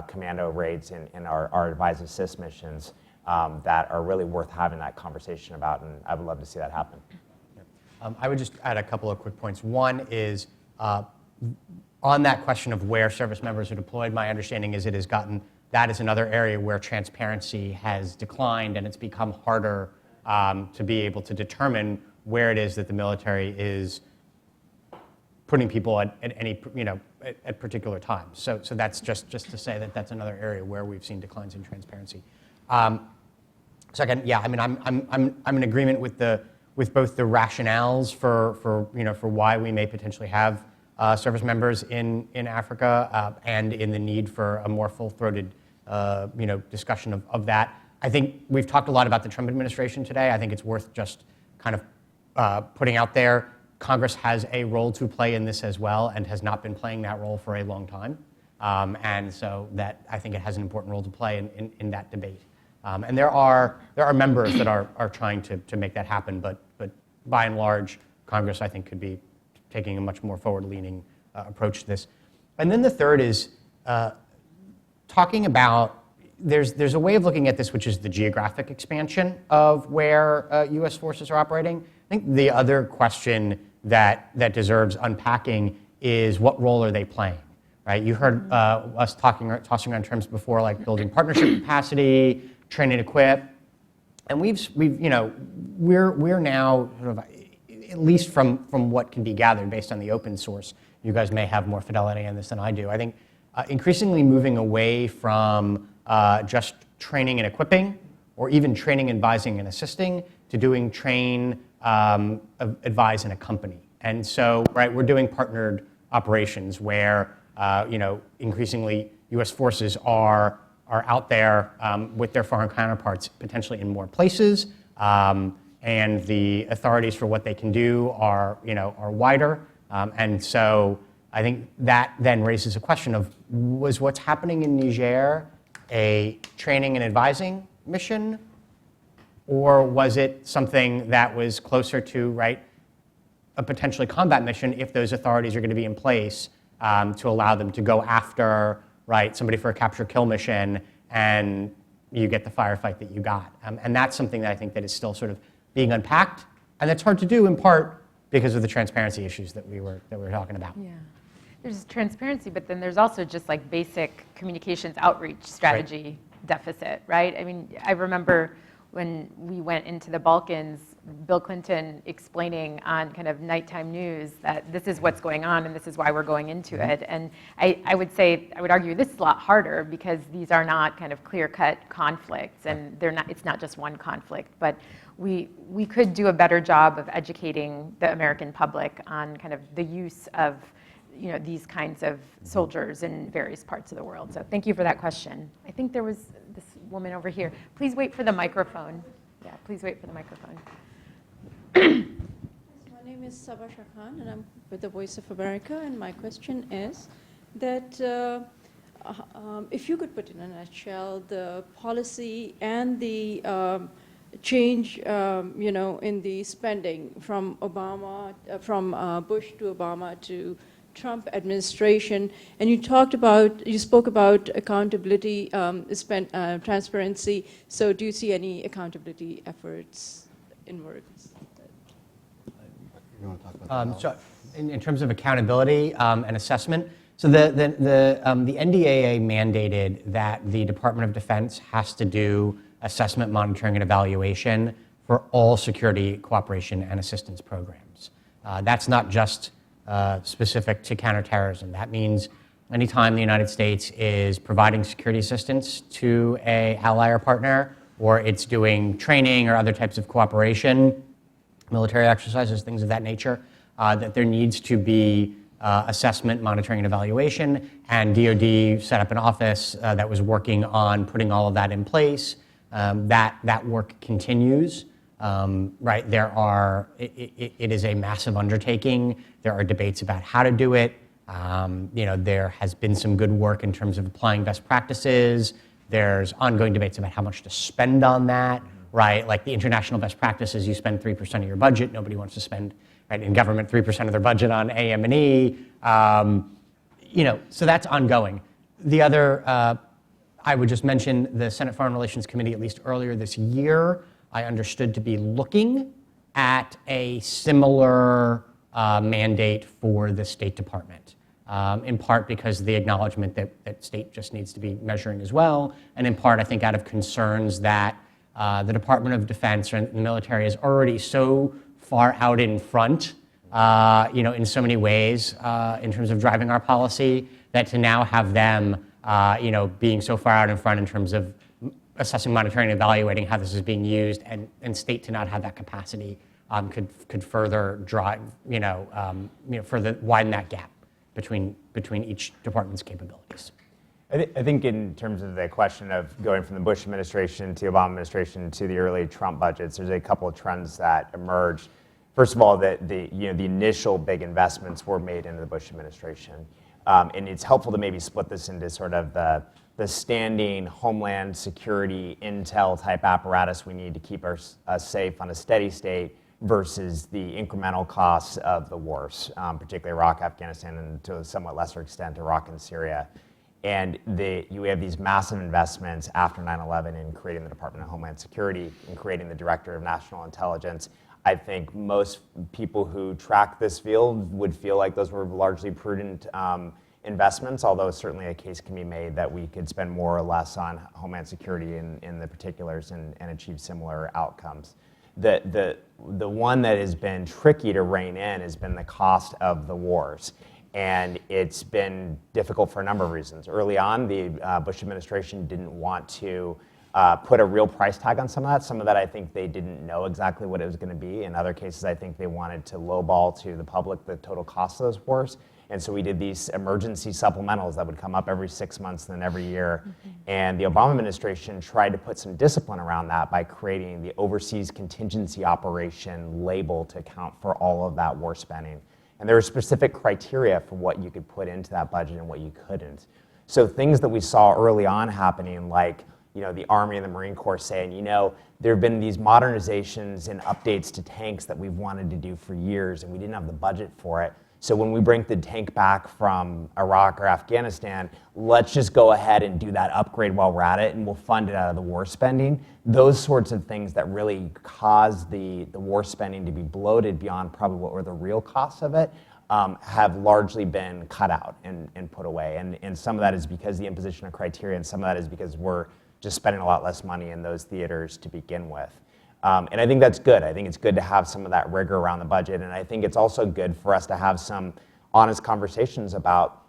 Speaker 3: commando raids and our advise assist missions that are really worth having that conversation about, and I would love to see that happen.
Speaker 2: I would just add a couple of quick points. One is, on that question of where service members are deployed, my understanding is that is another area where transparency has declined, and it's become harder to be able to determine where it is that the military is putting people at any, at particular times. So that's just to say that that's another area where we've seen declines in transparency. Second, yeah, I mean, I'm in agreement with both the rationales for why we may potentially have service members in Africa and in the need for a more full-throated discussion of that. I think we've talked a lot about the Trump administration today. I think it's worth just kind of putting out there, Congress has a role to play in this as well, and has not been playing that role for a long time. And so that, I think it has an important role to play in that debate. And there are members that are trying to make that happen, but by and large, Congress, I think, could be taking a much more forward-leaning approach to this. And then the third is talking about, there's a way of looking at this, which is the geographic expansion of where U.S. forces are operating. I think the other question that deserves unpacking is, what role are they playing, right? You heard us tossing around terms before, like building partnership capacity, train and equip, and we're now sort of, at least from what can be gathered based on the open source. You guys may have more fidelity on this than I do. I think increasingly moving away from just training and equipping, or even training, advising, and assisting, to doing train, advise, and accompany. And so, right, we're doing partnered operations where, increasingly U.S. forces are out there with their foreign counterparts, potentially in more places, and the authorities for what they can do are wider. And so I think that then raises a question of, was what's happening in Niger a training and advising mission, or was it something that was closer to, right, a potentially combat mission if those authorities are going to be in place to allow them to go after, right, somebody for a capture-kill mission, and you get the firefight that you got. And that's something that I think that is still sort of being unpacked, and that's hard to do in part because of the transparency issues that we were talking about.
Speaker 1: Yeah. There's transparency, but then there's also just like basic communications outreach strategy deficit, right? I mean, I remember when we went into the Balkans, Bill Clinton explaining on kind of nighttime news that this is what's going on and this is why we're going into it. And I would argue this is a lot harder because these are not kind of clear-cut conflicts, and it's not just one conflict. But we could do a better job of educating the American public on kind of the use of these kinds of soldiers in various parts of the world. So thank you for that question. I think there was this woman over here. Please wait for the microphone. Yeah, please wait for the microphone.
Speaker 7: My name is Sabah Shakhan, and I'm with the Voice of America. And my question is that if you could put in a nutshell the policy and the change, in the spending from Bush to Obama to Trump administration, and you spoke about accountability, transparency. So, do you see any accountability efforts in works?
Speaker 4: You want to talk about that?
Speaker 2: So in terms of accountability and assessment, so the NDAA mandated that the Department of Defense has to do assessment, monitoring, and evaluation for all security cooperation and assistance programs. That's not just specific to counterterrorism. That means anytime the United States is providing security assistance to an ally or partner, or it's doing training or other types of cooperation, military exercises, things of that nature, that there needs to be assessment, monitoring, and evaluation. And DoD set up an office that was working on putting all of that in place. That work continues. Right, it is a massive undertaking. There are debates about how to do it. There has been some good work in terms of applying best practices. There's ongoing debates about how much to spend on that, right? Like the international best practices, you spend 3% of your budget. Nobody wants to spend, right, in government 3% of their budget on AM&E. So that's ongoing. The other, I would just mention the Senate Foreign Relations Committee, at least earlier this year, I understood to be looking at a similar mandate for the State Department, in part because of the acknowledgement that state just needs to be measuring as well, and in part, I think, out of concerns that the Department of Defense and the military is already so far out in front, in so many ways, in terms of driving our policy, that to now have them, being so far out in front in terms of assessing, monitoring, and evaluating how this is being used, and state to not have that capacity could further drive, further widen that gap between each department's capabilities.
Speaker 3: I think in terms of the question of going from the Bush administration to the Obama administration to the early Trump budgets, there's a couple of trends that emerged. First of all, that the initial big investments were made into the Bush administration, and it's helpful to maybe split this into sort of the standing homeland security intel type apparatus we need to keep us safe on a steady state versus the incremental costs of the wars, particularly Iraq, Afghanistan, and to a somewhat lesser extent, Iraq and Syria. And you have these massive investments after 9/11 in creating the Department of Homeland Security and creating the Director of National Intelligence. I think most people who track this field would feel like those were largely prudent investments, although certainly a case can be made that we could spend more or less on Homeland Security in the particulars and achieve similar outcomes. The one that has been tricky to rein in has been the cost of the wars. And it's been difficult for a number of reasons. Early on, the Bush administration didn't want to put a real price tag on some of that. Some of that, I think they didn't know exactly what it was going to be. In other cases, I think they wanted to lowball to the public the total cost of those wars. And so we did these emergency supplementals that would come up every 6 months and then every year. Mm-hmm. And the Obama administration tried to put some discipline around that by creating the Overseas Contingency Operation label to account for all of that war spending. And there were specific criteria for what you could put into that budget and what you couldn't. So things that we saw early on happening, like the Army and the Marine Corps saying, there have been these modernizations and updates to tanks that we've wanted to do for years, and we didn't have the budget for it. So when we bring the tank back from Iraq or Afghanistan, let's just go ahead and do that upgrade while we're at it, and we'll fund it out of the war spending. Those sorts of things that really caused the war spending to be bloated beyond probably what were the real costs of it have largely been cut out and put away. And some of that is because of the imposition of criteria, and some of that is because we're just spending a lot less money in those theaters to begin with. And I think that's good. I think it's good to have some of that rigor around the budget. And I think it's also good for us to have some honest conversations about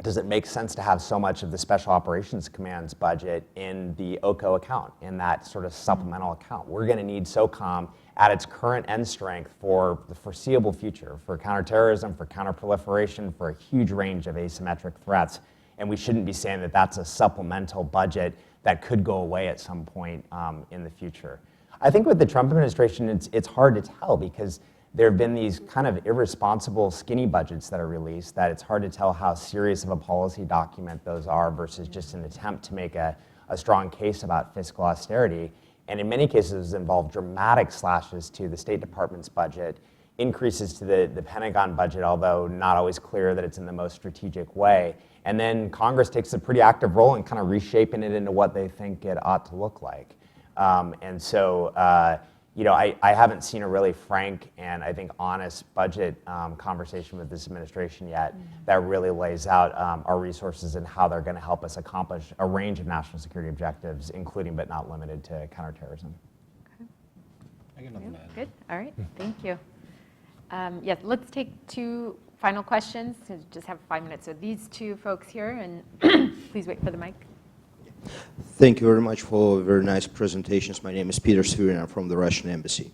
Speaker 3: does it make sense to have so much of the Special Operations Command's budget in the OCO account, in that sort of supplemental account? We're going to need SOCOM at its current end strength for the foreseeable future, for counterterrorism, for counterproliferation, for a huge range of asymmetric threats. And we shouldn't be saying that that's a supplemental budget that could go away at some point in the future. I think with the Trump administration, it's hard to tell, because there have been these kind of irresponsible skinny budgets that are released, that it's hard to tell how serious of a policy document those are versus just an attempt to make a strong case about fiscal austerity. And in many cases involve dramatic slashes to the State Department's budget, increases to the Pentagon budget, although not always clear that it's in the most strategic way. And then Congress takes a pretty active role in kind of reshaping it into what they think it ought to look like. And so, I haven't seen a really frank and I think honest budget conversation with this administration yet that really lays out our resources and how they're going to help us accomplish a range of national security objectives, including but not limited to counterterrorism.
Speaker 4: I got nothing to add.
Speaker 1: Good, all right, thank you. Yes, let's take two final questions. So just have 5 minutes. So these two folks here, and please wait for the mic.
Speaker 8: Thank you very much for very nice presentations. My name is Peter Svirin. I'm from the Russian Embassy.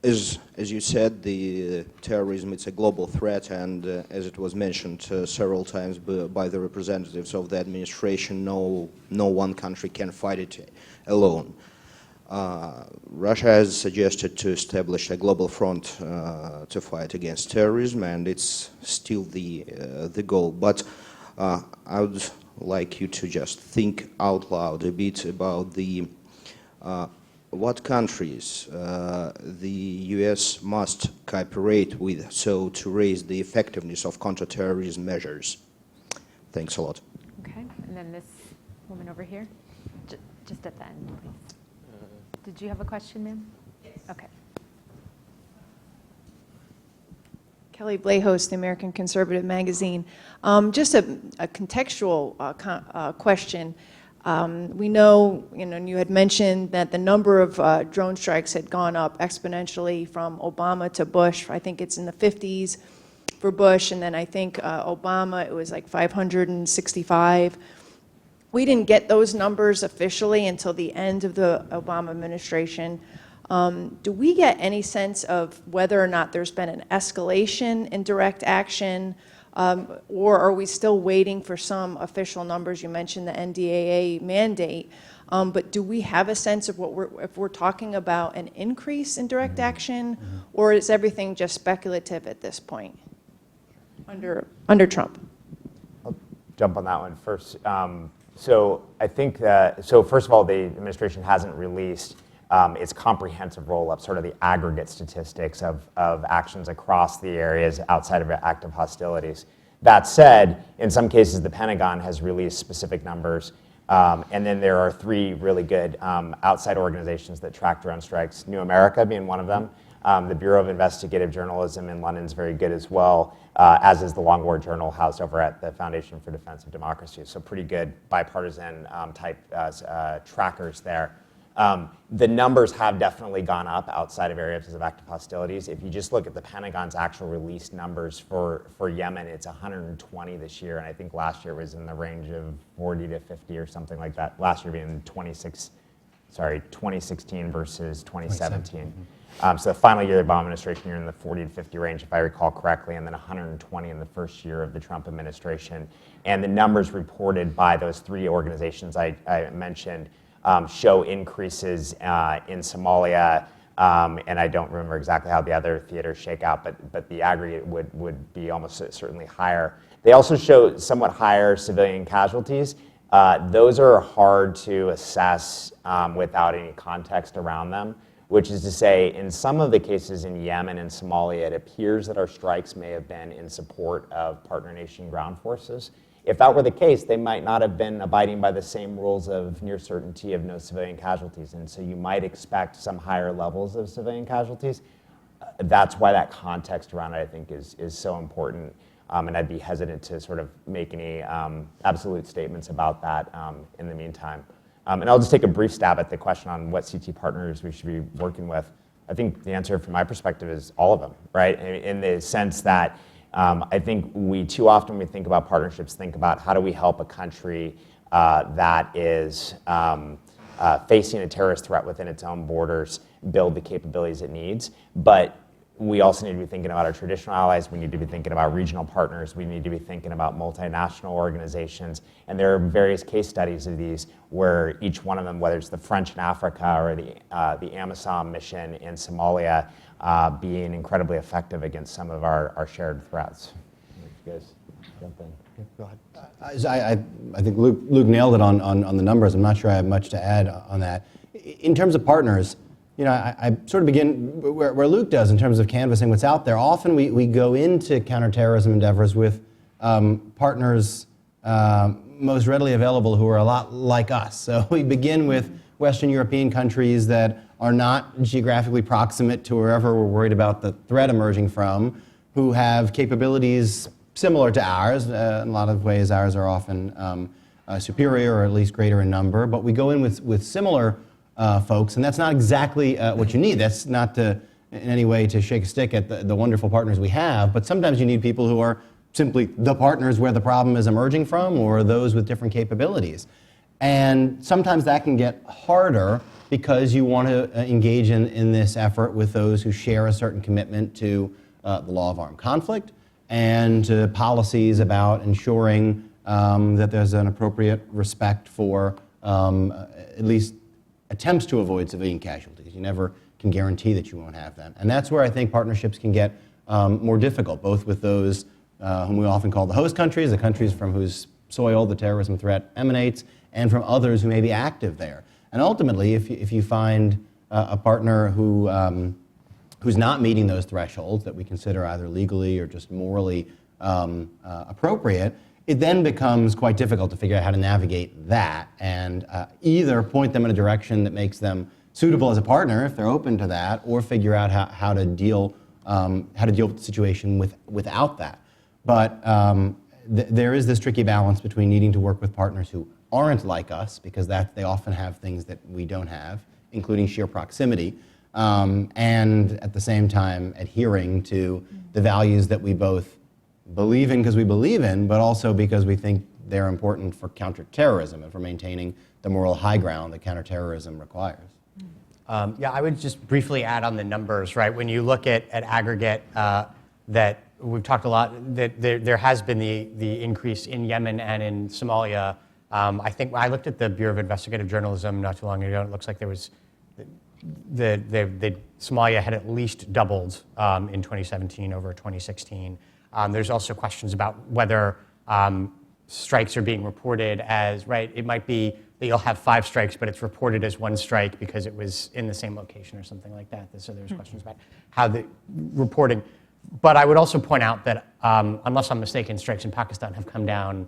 Speaker 8: As you said, the terrorism, it's a global threat, and as it was mentioned several times by the representatives of the administration, no one country can fight it alone. Russia has suggested to establish a global front to fight against terrorism, and it's still the goal. But I would like you to just think out loud a bit about what countries the U.S. must cooperate with so to raise the effectiveness of counterterrorism measures. Thanks a lot.
Speaker 1: Okay, and then this woman over here, just at the end, please. Did you have a question, ma'am? Yes. Okay.
Speaker 9: Kelly Blahos, the American Conservative Magazine. Just a contextual question. We know, and you had mentioned that the number of drone strikes had gone up exponentially from Obama to Bush. I think it's in the 50s for Bush, and then I think Obama, it was like 565. We didn't get those numbers officially until the end of the Obama administration. Do we get any sense of whether or not there's been an escalation in direct action, or are we still waiting for some official numbers? You mentioned the NDAA mandate, but do we have a sense of if we're talking about an increase in direct action, or is everything just speculative at this point under Trump?
Speaker 3: I'll jump on that one first. So I think that, first of all, the administration hasn't released its comprehensive roll-up, sort of the aggregate statistics of actions across the areas outside of active hostilities. That said, in some cases, the Pentagon has released specific numbers, and then there are three really good outside organizations that track drone strikes, New America being one of them. The Bureau of Investigative Journalism in London is very good as well, as is the Long War Journal housed over at the Foundation for Defense of Democracy. So pretty good bipartisan type trackers there. The numbers have definitely gone up outside of areas of active hostilities. If you just look at the Pentagon's actual released numbers for Yemen, it's 120 this year, and I think last year was in the range of 40 to 50 or something like that. Last year being 2016 versus 2017. So the final year of the Obama administration, you're in the 40 to 50 range, if I recall correctly, and then 120 in the first year of the Trump administration. And the numbers reported by those three organizations I mentioned show increases in Somalia, and I don't remember exactly how the other theaters shake out, but the aggregate would be almost certainly higher. They also show somewhat higher civilian casualties. Those are hard to assess without any context around them, which is to say, in some of the cases in Yemen and Somalia, it appears that our strikes may have been in support of partner nation ground forces. If that were the case, they might not have been abiding by the same rules of near certainty of no civilian casualties, and so you might expect some higher levels of civilian casualties. That's why that context around it, I think, is so important, and I'd be hesitant to sort of make any absolute statements about that in the meantime. And I'll just take a brief stab at the question on what CT partners we should be working with. I think the answer from my perspective is all of them, right? In the sense that I think we too often, when we think about partnerships, think about how do we help a country that is facing a terrorist threat within its own borders build the capabilities it needs. But we also need to be thinking about our traditional allies. We need to be thinking about regional partners. We need to be thinking about multinational organizations. And there are various case studies of these where each one of them, whether it's the French in Africa or the Amazon mission in Somalia, being incredibly effective against some of our shared threats. You guys jump in.
Speaker 2: Go ahead.
Speaker 4: I think Luke nailed it on the numbers. I'm not sure I have much to add on that. In terms of partners, I sort of begin where Luke does in terms of canvassing what's out there. Often we go into counterterrorism endeavors with partners most readily available who are a lot like us. So we begin with Western European countries that are not geographically proximate to wherever we're worried about the threat emerging from, who have capabilities similar to ours. In a lot of ways, ours are often superior or at least greater in number. But we go in with similar folks, and that's not exactly what you need. That's not in any way to shake a stick at the wonderful partners we have, but sometimes you need people who are simply the partners where the problem is emerging from, or those with different capabilities. And sometimes that can get harder because you want to engage in this effort with those who share a certain commitment to the law of armed conflict and policies about ensuring that there's an appropriate respect for at least attempts to avoid civilian casualties. You never can guarantee that you won't have that. And that's where I think partnerships can get more difficult, both with those whom we often call the host countries, the countries from whose soil the terrorism threat emanates, and from others who may be active there. And ultimately, if you find a partner who's not meeting those thresholds that we consider either legally or just morally appropriate, it then becomes quite difficult to figure out how to navigate that and either point them in a direction that makes them suitable as a partner if they're open to that, or figure out how to deal with the situation without that. But there is this tricky balance between needing to work with partners who aren't like us, because they often have things that we don't have, including sheer proximity, and at the same time adhering to the values that we both believe in because we believe in, but also because we think they're important for counterterrorism and for maintaining the moral high ground that counterterrorism requires.
Speaker 2: Yeah, I would just briefly add on the numbers, right? When you look at aggregate, that we've talked a lot, that there has been the increase in Yemen and in Somalia. I think I looked at the Bureau of Investigative Journalism not too long ago, and it looks like there was, Somalia had at least doubled in 2017 over 2016. There's also questions about whether strikes are being reported as, right, it might be that you'll have 5 strikes, but it's reported as 1 strike because it was in the same location or something like that. So there's questions about how the reporting. But I would also point out that, unless I'm mistaken, strikes in Pakistan have come down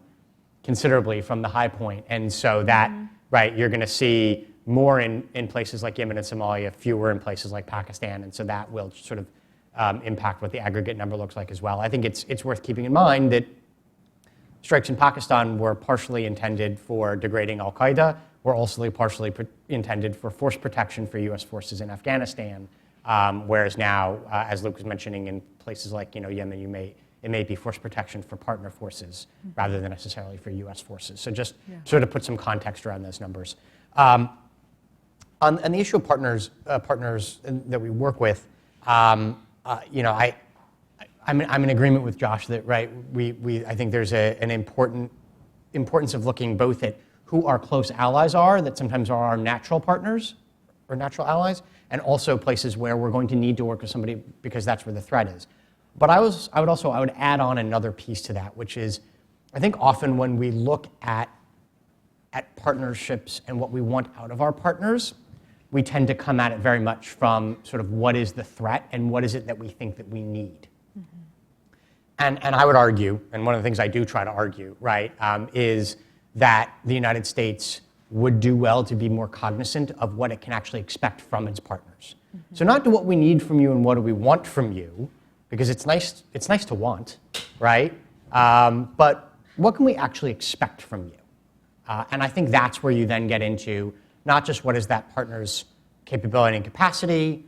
Speaker 2: considerably from the high point. And so that, right, you're going to see more in places like Yemen and Somalia, fewer in places like Pakistan. And so that will sort of impact what the aggregate number looks like as well. I think it's worth keeping in mind that strikes in Pakistan were partially intended for degrading al-Qaeda, were also partially intended for force protection for U.S. forces in Afghanistan, whereas now, as Luke was mentioning, in places like Yemen, it may be force protection for partner forces rather than necessarily for U.S. forces. So just sort of put some context around those numbers. On the issue of partners that we work with, I'm in agreement with Josh that, right, I think there's an importance of looking both at who our close allies are, that sometimes are our natural partners or natural allies, and also places where we're going to need to work with somebody because that's where the threat is. But I would add on another piece to that, which is, I think often when we look at partnerships and what we want out of our partners, we tend to come at it very much from sort of what is the threat and what is it that we think that we need. And I would argue, and one of the things I do try to argue, right, is that the United States would do well to be more cognizant of what it can actually expect from its partners. So not to what we need from you and what do we want from you, because it's nice to want, right? But what can we actually expect from you? And I think that's where you then get into not just what is that partner's capability and capacity,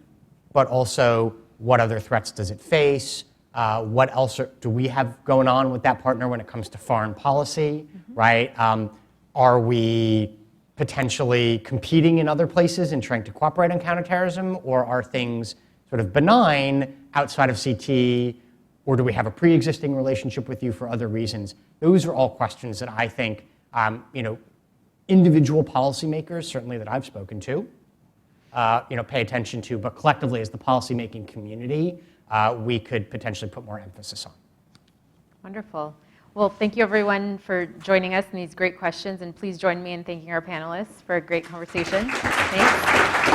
Speaker 2: but also what other threats does it face, What else do we have going on with that partner when it comes to foreign policy, right? Are we potentially competing in other places and trying to cooperate on counterterrorism, or are things sort of benign outside of CT, or do we have a pre-existing relationship with you for other reasons? Those are all questions that I think individual policymakers, certainly that I've spoken to, pay attention to, but collectively as the policymaking community, we could potentially put more emphasis on.
Speaker 1: Wonderful. Well, thank you everyone for joining us in these great questions, and please join me in thanking our panelists for a great conversation. Thanks.